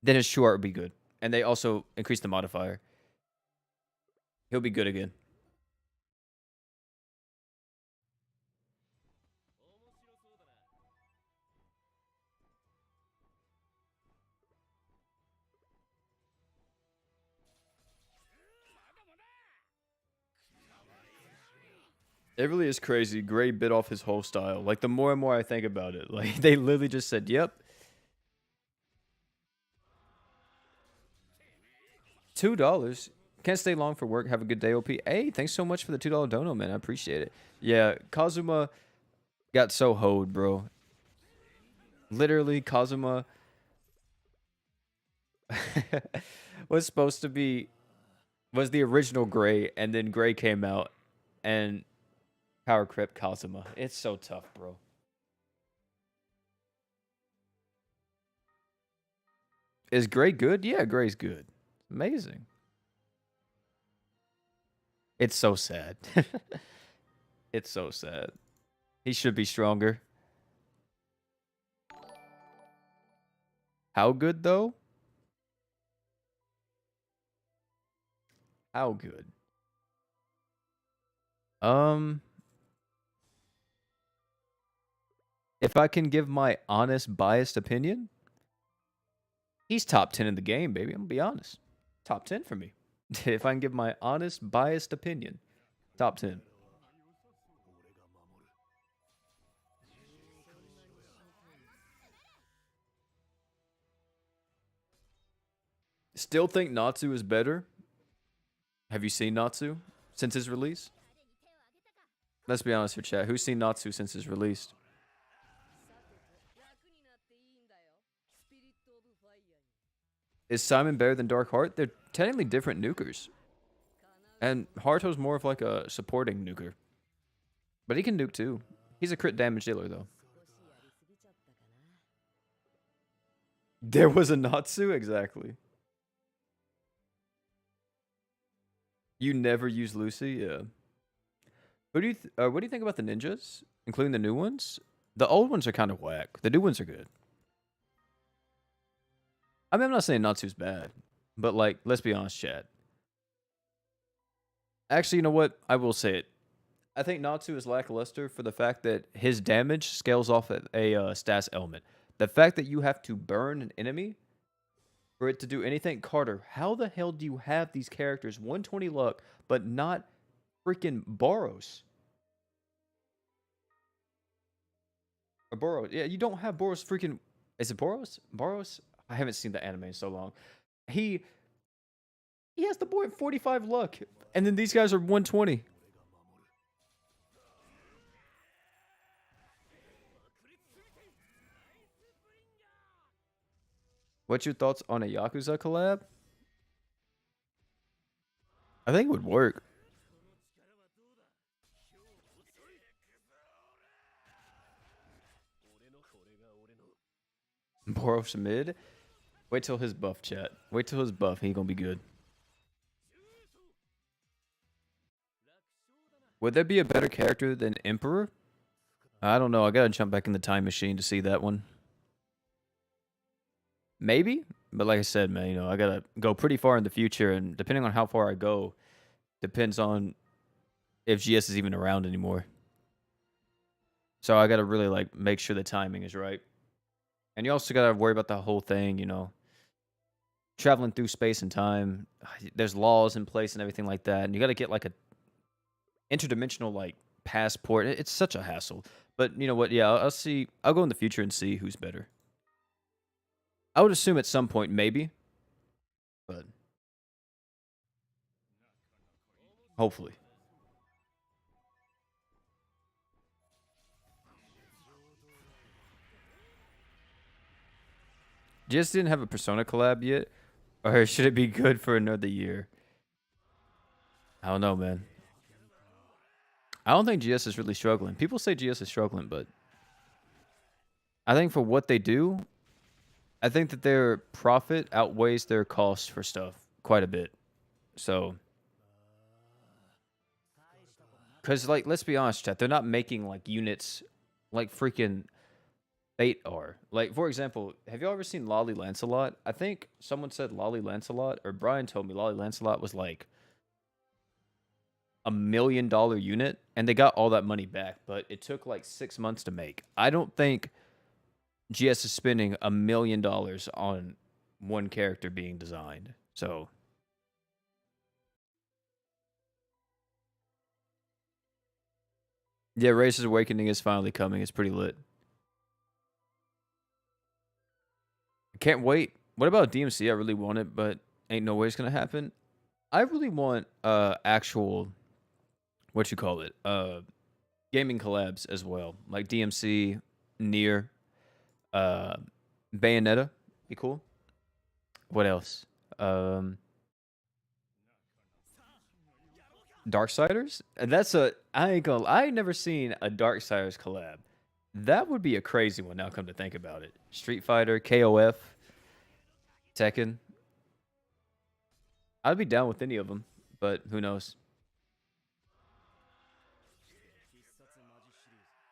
then his Shuart would be good. And they also increase the modifier. He'll be good again. It really is crazy. Gray bit off his whole style. Like, the more and more I think about it, like, they literally just said, yep. $2. Can't stay long for work. Have a good day, OP. Hey, thanks so much for the $2 dono, man. I appreciate it. Yeah, Kazuma got so hoed, bro. Literally, Kazuma was supposed to be was the original Gray, and then Gray came out and power crept Kazuma. It's so tough, bro. Is Gray good? Yeah, Gray's good. Amazing. It's so sad. It's so sad. He should be stronger. How good though? How good? If I can give my honest, biased opinion, he's top 10 in the game, baby. I'm gonna be honest. Top 10 for me. If I can give my honest, biased opinion, top 10. Still think Natsu is better? Have you seen Natsu since his release? Let's be honest for chat. Who's seen Natsu since his release? Is Simon better than Dark Heart? They're technically different nukers. And Haruto's more of like a supporting nuker. But he can nuke too. He's a crit damage dealer though. There was a Natsu? Exactly. You never use Lucy? Yeah. What do you think about the ninjas, including the new ones? The old ones are kind of whack. The new ones are good. I mean, I'm not saying Natsu's bad, but like, let's be honest, Chad. Actually, you know what? I will say it. I think Natsu is lackluster for the fact that his damage scales off at a stats element. The fact that you have to burn an enemy for it to do anything, Carter, how the hell do you have these characters 120 luck, but not freaking Boros? Or Boros. Yeah, you don't have Boros freaking. Is it Boros? Boros? I haven't seen the anime in so long. He he has the boy at 45 luck. And then these guys are 120. What's your thoughts on a Yakuza collab? I think it would work. Boros mid? Wait till his buff, chat. Wait till his buff. He gonna be good. Would there be a better character than Emperor? I don't know. I gotta jump back in the time machine to see that one. Maybe, but like I said, man, I gotta go pretty far in the future, and depending on how far I go, depends on if GS is even around anymore. So I gotta really like make sure the timing is right, and you also gotta worry about the whole thing, traveling through space and time. There's laws in place and everything like that, and you gotta get like a interdimensional like passport. It's such a hassle. But you know what? Yeah, I'll see. I'll go in the future and see who's better. I would assume at some point, maybe, but hopefully. Just didn't have a Persona collab yet, or should it be good for another year? I don't know, man. I don't think GS is really struggling. People say GS is struggling, but I think for what they do, I think that their profit outweighs their cost for stuff quite a bit. So, because like, let's be honest, chat, they're not making like units like freaking Fate are. Like, for example, have y'all ever seen Lolly Lancelot? I think someone said Lolly Lancelot, or Brian told me Lolly Lancelot was like $1 million unit, and they got all that money back, but it took like 6 months to make. I don't think GS is spending $1 million on one character being designed. So yeah, Race's Awakening is finally coming. It's pretty lit. I can't wait. What about DMC? I really want it, but ain't no way it's gonna happen. I really want actual what you call it gaming collabs as well, like DMC, Near, uh, Bayonetta. Be cool. What else? Um, Darksiders. And that's a I ain't gonna. I ain't never seen a Darksiders collab. That would be a crazy one. Now, come to think about it, Street Fighter, KOF, Tekken. I'd be down with any of them, but who knows?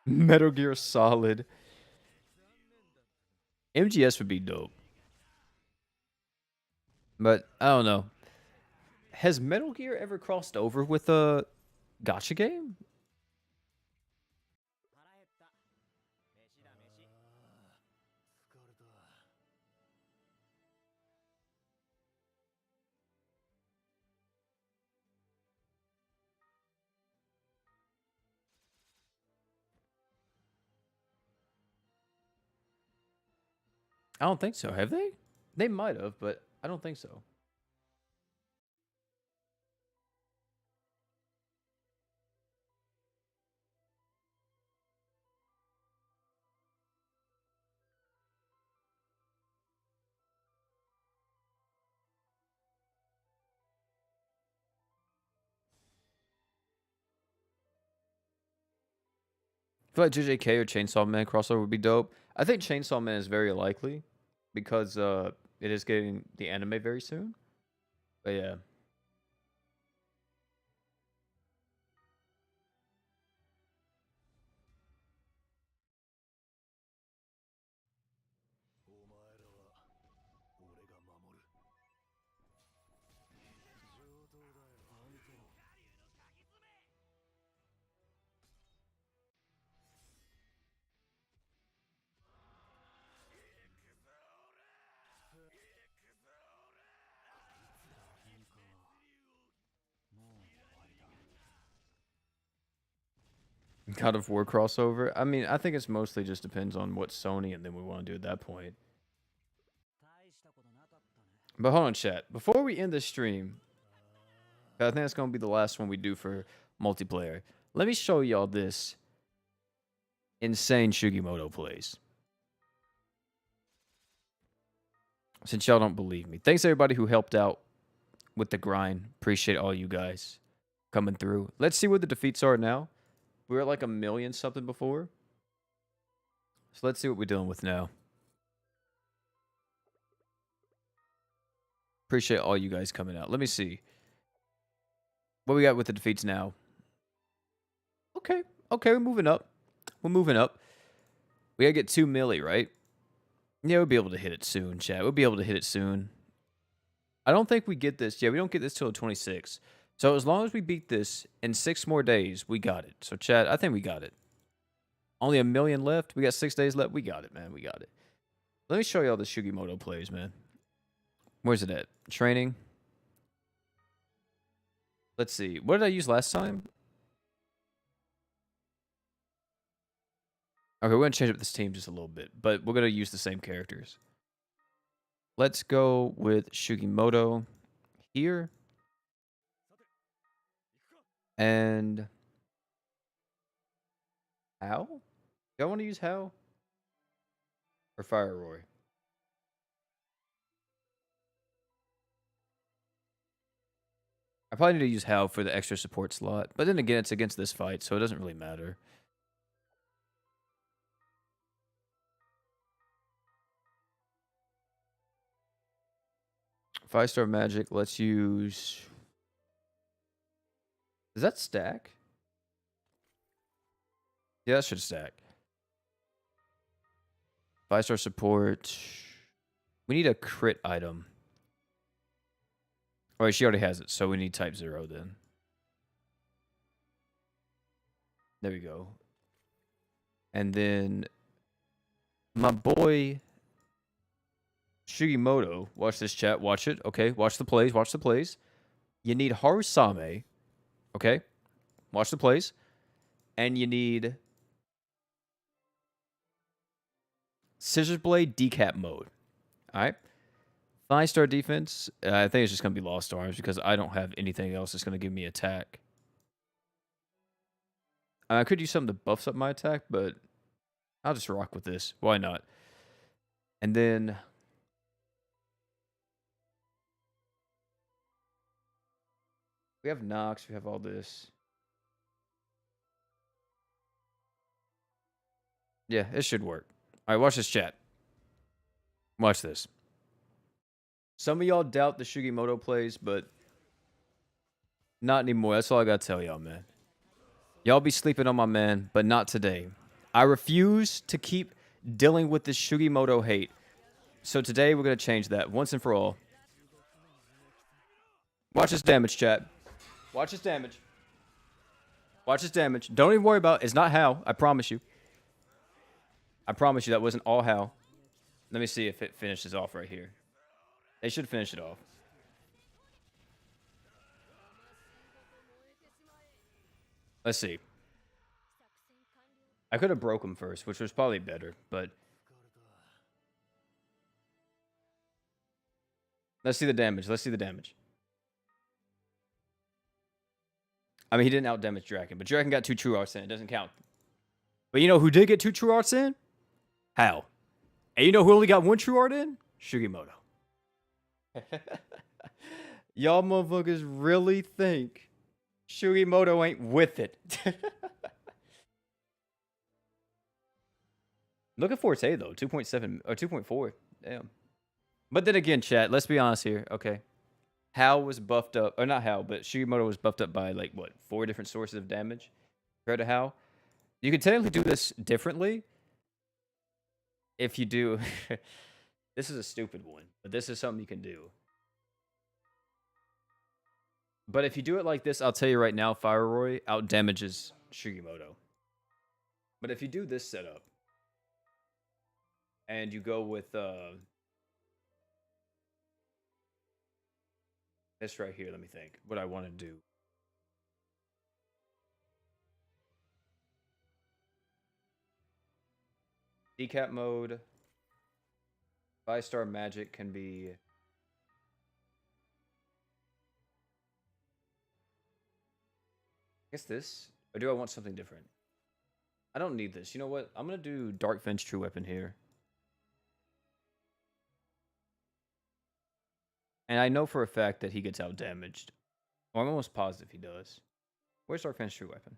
Metal Gear Solid. MGS would be dope, but I don't know. Has Metal Gear ever crossed over with a gotcha game? I don't think so. Have they? They might have, but I don't think so. I feel like JJK or Chainsaw Man crossover would be dope. I think Chainsaw Man is very likely because it is getting the anime very soon. But yeah, God of War crossover. I mean, I think it's mostly just depends on what Sony and then we want to do at that point. But hold on, chat. Before we end the stream, I think that's gonna be the last one we do for multiplayer. Let me show y'all this insane Shugimoto plays. Since y'all don't believe me. Thanks everybody who helped out with the grind. Appreciate all you guys coming through. Let's see what the defeats are now. We were at like 1,000,000 something before. So let's see what we're dealing with now. Appreciate all you guys coming out. Let me see. What we got with the defeats now? Okay. Okay, we're moving up. We're moving up. We gotta get 2 milli, right? Yeah, we'll be able to hit it soon, chat. We'll be able to hit it soon. I don't think we get this. Yeah, we don't get this till 26. So as long as we beat this in 6 more days, we got it. So chat, I think we got it. Only 1,000,000 left. We got 6 days left. We got it, man. We got it. Let me show y'all the Shugimoto plays, man. Where's it at? Training. Let's see. What did I use last time? Okay, we're going to change up this team just a little bit, but we're going to use the same characters. Let's go with Shugimoto here. And Hao? Do I want to use Hao? Or Fire Roy? I probably need to use Hao for the extra support slot. But then again, it's against this fight, so it doesn't really matter. Five-star magic, let's use... Does that stack? Yeah, that should stack. 5-star support. We need a crit item. Oh, wait, she already has it, so we need type 0 then. There we go. And then my boy Shugimoto, watch this chat, watch it, okay? Watch the plays, watch the plays. You need Harusame, okay? Watch the plays. And you need Scissors Blade decap mode. All right. 5-star defense. I think it's just going to be Lost Arms because I don't have anything else that's going to give me attack. I could use something to buff up my attack, but I'll just rock with this. Why not? And then we have Nox. We have all this. Yeah, it should work. All right, watch this chat. Watch this. Some of y'all doubt the Shugimoto plays, but not anymore. That's all I got to tell y'all, man. Y'all be sleeping on my man, but not today. I refuse to keep dealing with this Shugimoto hate. So today we're going to change that once and for all. Watch this damage, chat. Watch this damage. Watch this damage. Don't even worry about it. It's not Hao. I promise you. I promise you that wasn't all Hao. Let me see if it finishes off right here. They should finish it off. Let's see. I could have broke him first, which was probably better, but... Let's see the damage. Let's see the damage. I mean, he didn't out-damage Draken, but Draken got 2 True Arts in. It doesn't count. But you know who did get 2 True Arts in? Hao. And you know who only got 1 True Art in? Shugimoto. Y'all motherfuckers really think Shugimoto ain't with it. Look at Forte, though. 2.7 or 2.4. Damn. But then again, chat, let's be honest here. Okay. Hao was buffed up, or not Hao, but Shugimoto was buffed up by like what, 4 different sources of damage compared to Hao. You could technically do this differently if you do. This is a stupid one, but this is something you can do. But if you do it like this, I'll tell you right now, Fire Roy out damages Shugimoto. But if you do this setup and you go with this right here, let me think what I want to do. Decap mode. 5-star magic can be. I guess this. Or do I want something different? I don't need this. You know what? I'm going to do Dark Fence True Weapon here. And I know for a fact that he gets out damaged. Or I'm almost positive he does. Where's Dark Fence True Weapon?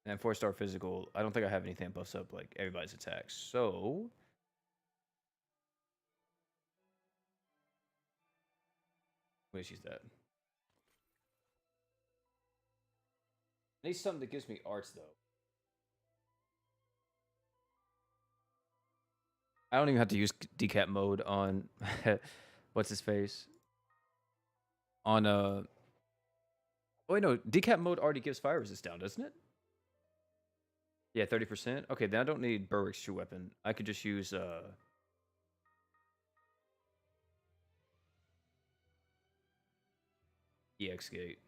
And 4-star physical. I don't think I have anything that buffs up like everybody's attacks. So. Wait, she's that. I need something that gives me arts, though. I don't even have to use decap mode on what's his face. On oh wait, no, decap mode already gives fire resist down, doesn't it? Yeah, 30%. Okay, then I don't need Berwick's true weapon. I could just use EX gate.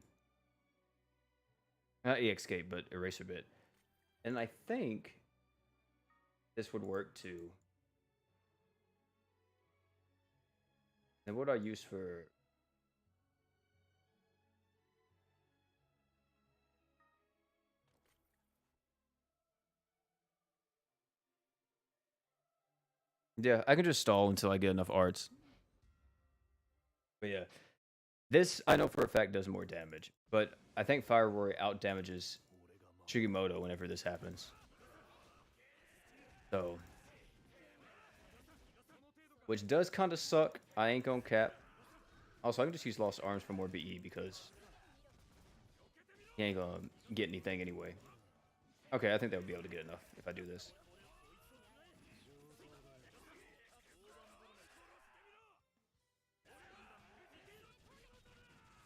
Not EX gate, but eraser bit. And I think this would work too. And what do I use for? Yeah, I can just stall until I get enough arts. But yeah, this I know for a fact does more damage. But I think Fire Rory out damages Shugimoto whenever this happens. So, which does kind of suck. I ain't gonna cap. Also, I can just use Lost Arms for more BE because he ain't gonna get anything anyway. Okay, I think that would be able to get enough if I do this.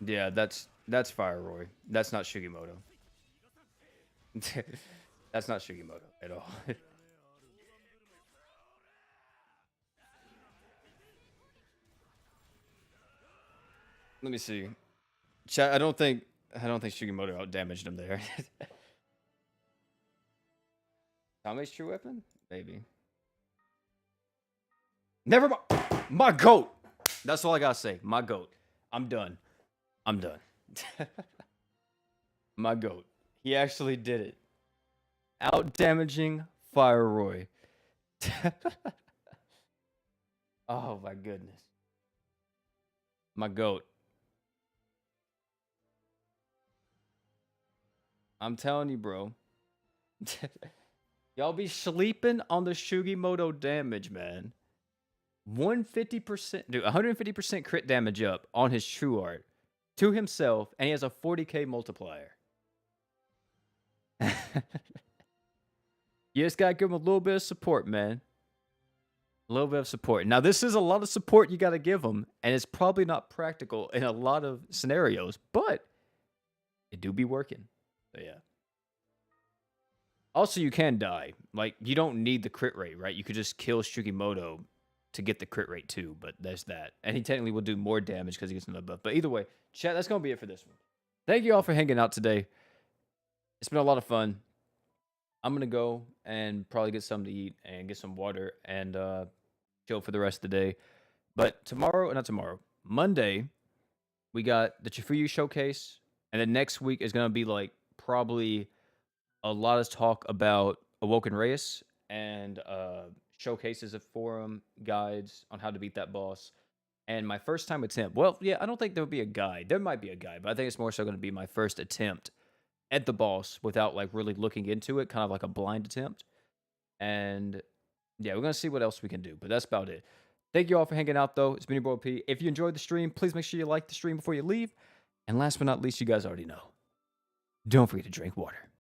Yeah, that's Fire Roy. That's not Shugimoto. That's not Shugimoto at all. Let me see. Chat, I don't think Shugimoto out damaged him there. Tame's true weapon? Maybe. Never mind. My goat. That's all I gotta say. My goat. I'm done. I'm done. My goat. He actually did it. Out damaging Fire Roy. Oh my goodness. My goat. I'm telling you, bro. Y'all be sleeping on the Shugimoto damage, man. 150%, dude, 150% crit damage up on his true art to himself, and he has a 40k multiplier. You just gotta give him a little bit of support, man. A little bit of support. Now, this is a lot of support you gotta give him, and it's probably not practical in a lot of scenarios, but it do be working. So, yeah. Also, you can die. Like, you don't need the crit rate, right? You could just kill Shugimoto to get the crit rate too, but there's that. And he technically will do more damage because he gets another buff. But either way, chat, that's going to be it for this one. Thank you all for hanging out today. It's been a lot of fun. I'm going to go and probably get something to eat and get some water and chill for the rest of the day. But tomorrow, not tomorrow, Monday, we got the Chifuyu showcase. And then next week is going to be like probably a lot of talk about Awoken Reyes and showcases of forum guides on how to beat that boss. And my first time attempt. Well, yeah, I don't think there would be a guide. There might be a guide, but I think it's more so going to be my first attempt at the boss without like really looking into it, kind of like a blind attempt. And yeah, we're going to see what else we can do, but that's about it. Thank you all for hanging out, though. It's been your boy P. If you enjoyed the stream, please make sure you like the stream before you leave. And last but not least, you guys already know, don't forget to drink water.